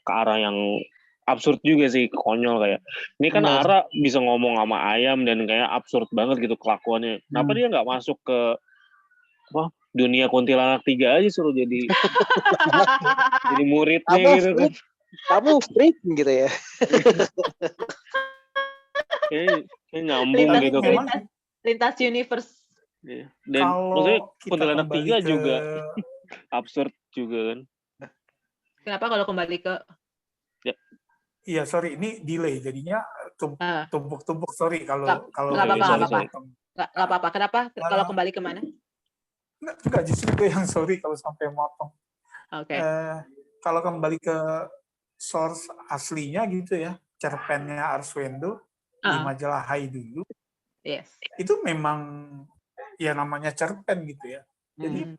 Speaker 3: ke arah yang absurd juga sih, konyol kayak. Ini kan Ara bisa ngomong sama ayam dan kayak absurd banget gitu kelakuannya. Kenapa dia nggak masuk ke dunia kuntilanak 3 aja, suruh jadi muridnya gitu kan.
Speaker 4: Kamu freak gitu ya.
Speaker 3: Kayak nyambung gitu kan.
Speaker 2: Lintas universe.
Speaker 3: Dan maksudnya kuntilanak 3 juga absurd juga kan.
Speaker 2: Kenapa kalau kembali ke
Speaker 1: Iya, sorry, ini delay jadinya tumpuk-tumpuk, sorry kalau
Speaker 2: nggak apa-apa. Kenapa kalau kembali kemana?
Speaker 1: Enggak, justru gue yang sorry kalau sampai motong.
Speaker 2: Oke.
Speaker 1: Kalau kembali ke source aslinya gitu ya, cerpennya Arswendo di majalah Hai dulu, itu memang ya namanya cerpen gitu ya. Jadi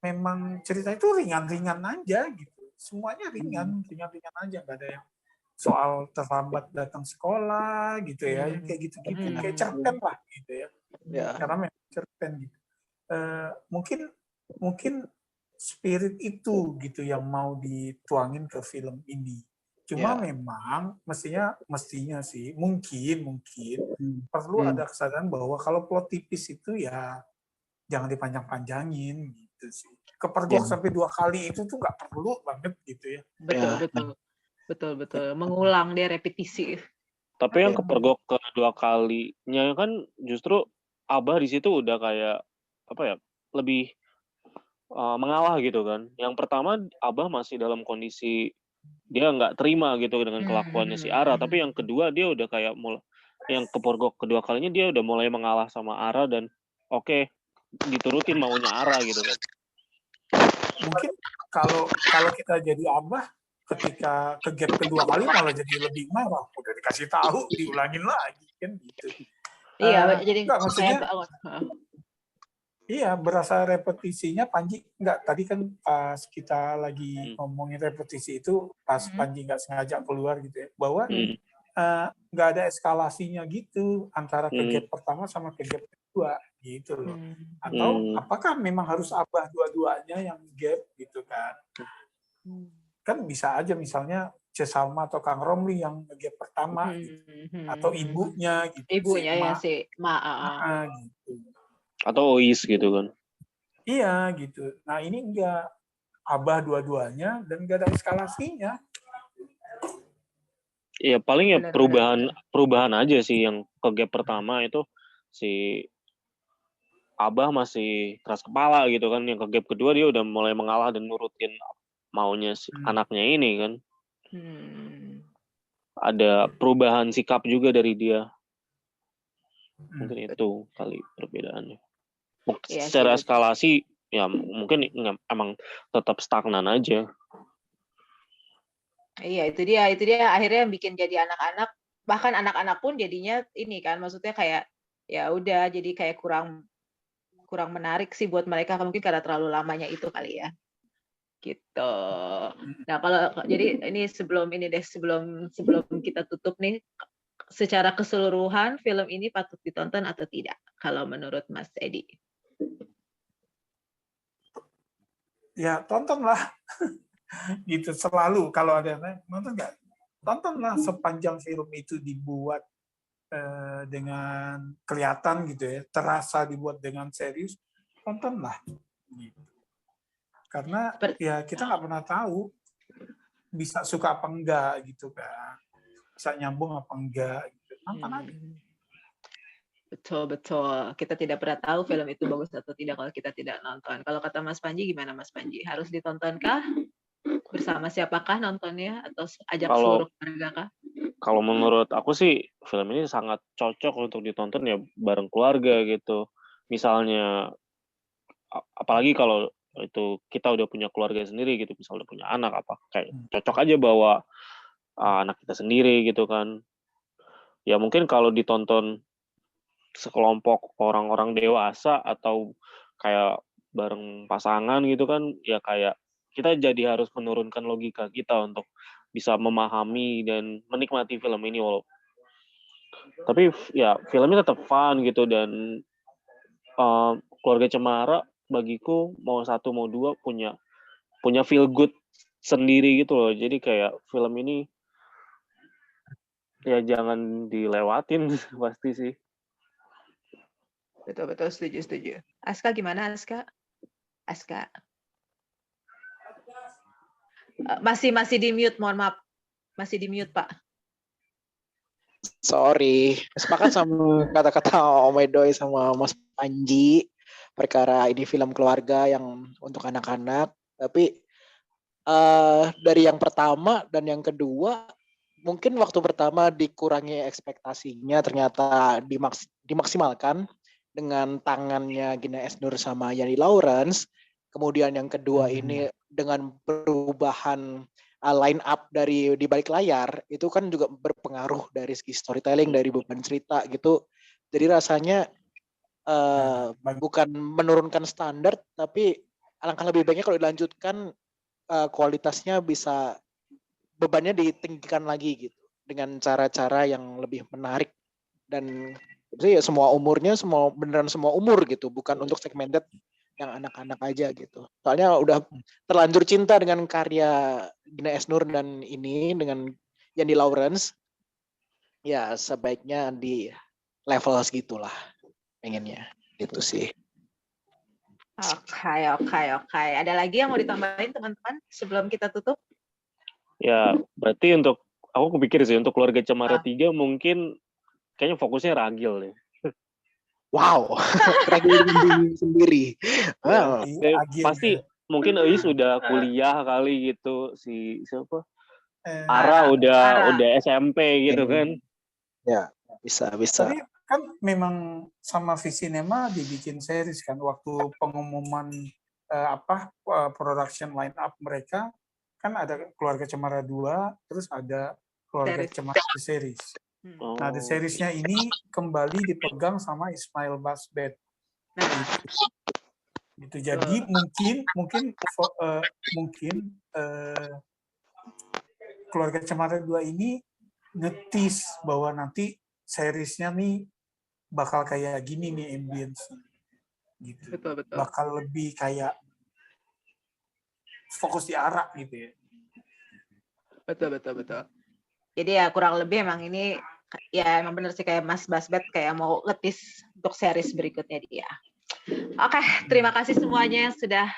Speaker 1: memang cerita itu ringan-ringan aja gitu. Semuanya ringan aja, nggak ada yang soal terlambat datang sekolah gitu ya, kayak gitu-gitu, kayak cerpen lah gitu ya. Karena memang cerpen gitu. Mungkin spirit itu gitu yang mau dituangin ke film ini. Cuma memang mestinya sih mungkin perlu ada kesadaran bahwa kalau plot tipis itu ya jangan dipanjang-panjangin gitu sih. Kepergok sampai 2 kali itu tuh nggak perlu banget gitu ya.
Speaker 2: Betul. Mengulang dia repetisi.
Speaker 3: Tapi yang kepergok kedua kalinya kan justru Abah di situ udah kayak apa ya, lebih mengalah gitu kan. Yang pertama Abah masih dalam kondisi dia nggak terima gitu dengan kelakuannya si Ara, tapi yang kedua dia udah kayak yang kepergok kedua kalinya dia udah mulai mengalah sama Ara dan oke, diturutin maunya Ara gitu kan.
Speaker 1: Mungkin kalau kita jadi Abah ketika ke gap kedua kali malah jadi lebih marah, udah dikasih tahu diulangin lagi kan gitu.
Speaker 2: Iya, jadi
Speaker 1: enggak, maksudnya iya, berasa repetisinya Panji. Enggak, tadi kan pas kita lagi ngomongin repetisi itu, pas Panji nggak sengaja keluar gitu ya, bahwa nggak ada eskalasinya gitu antara ke gap pertama sama ke gap kedua gitu loh. Atau apakah memang harus Abah dua-duanya yang gap gitu kan? Kan bisa aja misalnya Salma atau Kang Romli yang gap pertama gitu. Atau ibunya gitu.
Speaker 2: Ibunya ya si Ma.
Speaker 1: Gitu.
Speaker 3: Atau Ois gitu kan.
Speaker 1: Iya gitu. Nah ini enggak, Abah dua-duanya dan enggak ada eskalasinya.
Speaker 3: Iya paling ya perubahan aja sih. Yang ke gap pertama itu si Abah masih keras kepala gitu kan. Yang ke gap kedua dia udah mulai mengalah dan nurutin maunya si anaknya ini kan. Ada perubahan sikap juga dari dia. Mungkin itu kali perbedaannya. Secara eskalasi ya mungkin emang tetap stagnan aja.
Speaker 2: Iya, itu dia akhirnya yang bikin jadi anak-anak, bahkan anak-anak pun jadinya ini kan, maksudnya kayak ya udah jadi kayak kurang menarik sih buat mereka, mungkin karena terlalu lamanya itu kali ya. Gitu. Nah, kalau jadi ini sebelum kita tutup nih, secara keseluruhan film ini patut ditonton atau tidak kalau menurut Mas Edi?
Speaker 1: ya tontonlah. Gitu selalu kalau ada yang nonton nggak, tontonlah sepanjang film itu dibuat dengan kelihatan gitu ya, terasa dibuat dengan serius, tontonlah. Gitu. Karena ya kita nggak pernah tahu bisa suka apa enggak gitu kan, bisa nyambung apa enggak gitu. Nonton aja.
Speaker 2: Betul. Kita tidak pernah tahu film itu bagus atau tidak kalau kita tidak nonton. Kalau kata Mas Panji, gimana Mas Panji? Harus ditontonkah? Bersama siapakah nontonnya? Atau ajak seluruh keluarga kah?
Speaker 3: Kalau menurut aku sih, film ini sangat cocok untuk ditonton ya bareng keluarga gitu. Misalnya, apalagi kalau itu kita udah punya keluarga sendiri gitu, misalnya udah punya anak apa, kayak cocok aja bawa anak kita sendiri gitu kan. Ya mungkin kalau ditonton sekelompok orang-orang dewasa atau kayak bareng pasangan gitu kan, ya kayak kita jadi harus menurunkan logika kita untuk bisa memahami dan menikmati film ini tapi ya filmnya tetap fun gitu dan Keluarga Cemara bagiku mau 1 mau 2 punya feel good sendiri gitu loh. Jadi kayak film ini ya jangan dilewatin pasti sih.
Speaker 2: Betul, setuju. Aska gimana Aska? Masih di mute, mohon maaf. Masih di mute, Pak.
Speaker 4: Sorry, sepakat sama kata-kata Om Edoy sama Mas Panji perkara ini film keluarga yang untuk anak-anak. Tapi dari yang pertama dan yang kedua, mungkin waktu pertama dikurangi ekspektasinya, ternyata dimaksimalkan dengan tangannya Gina Esnur sama Yani Lawrence. Kemudian yang kedua ini dengan perubahan line up dari di balik layar, itu kan juga berpengaruh dari segi storytelling, dari beban cerita gitu. Jadi rasanya bukan menurunkan standar, tapi alangkah lebih baiknya kalau dilanjutkan kualitasnya bisa, bebannya ditinggikan lagi gitu dengan cara-cara yang lebih menarik dan ya semua beneran semua umur gitu, bukan untuk segmented yang anak-anak aja gitu. Soalnya udah terlanjur cinta dengan karya Gina Esnur dan ini dengan Yani Lawrence, ya sebaiknya di level segitulah pengennya gitu sih.
Speaker 2: Oke. Ada lagi yang mau ditambahin teman-teman sebelum kita tutup?
Speaker 3: Ya, berarti aku kepikir sih untuk Keluarga Cemara 3 mungkin kayaknya fokusnya Ragil deh.
Speaker 4: Wow, Ragil sendiri.
Speaker 3: Wow. Pasti mungkin Eis udah kuliah kali gitu, si siapa? Ara udah SMP gitu kan.
Speaker 4: Ya, bisa.
Speaker 1: Tapi kan memang sama Visinema dibikin series kan, waktu pengumuman production line up mereka kan ada Keluarga Cemara 2, terus ada Keluarga Cemara The Series. Nah, The Series-nya ini kembali dipegang sama Ismail Basbet. Gitu. Jadi mungkin Keluarga Cemara 2 ini ngetis bahwa nanti seriesnya nih bakal kayak gini nih ambience gitu.
Speaker 2: Betul.
Speaker 1: Bakal lebih kayak fokus di arah gitu ya.
Speaker 2: Betul. Jadi ya kurang lebih emang ini ya emang bener sih kayak Mas Basbet kayak mau ngetis untuk series berikutnya dia. Oke, terima kasih semuanya sudah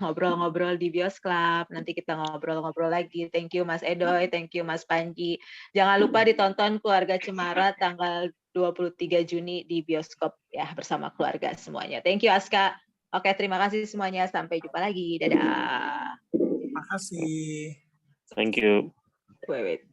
Speaker 2: ngobrol-ngobrol di Bios Club. Nanti kita ngobrol-ngobrol lagi. Thank you Mas Edoy, thank you Mas Panji. Jangan lupa ditonton Keluarga Cemara tanggal 23 Juni di bioskop ya bersama keluarga semuanya. Thank you Aska. Oke, terima kasih semuanya. Sampai jumpa lagi. Dadah.
Speaker 1: Terima kasih.
Speaker 3: Thank you.
Speaker 2: Wait.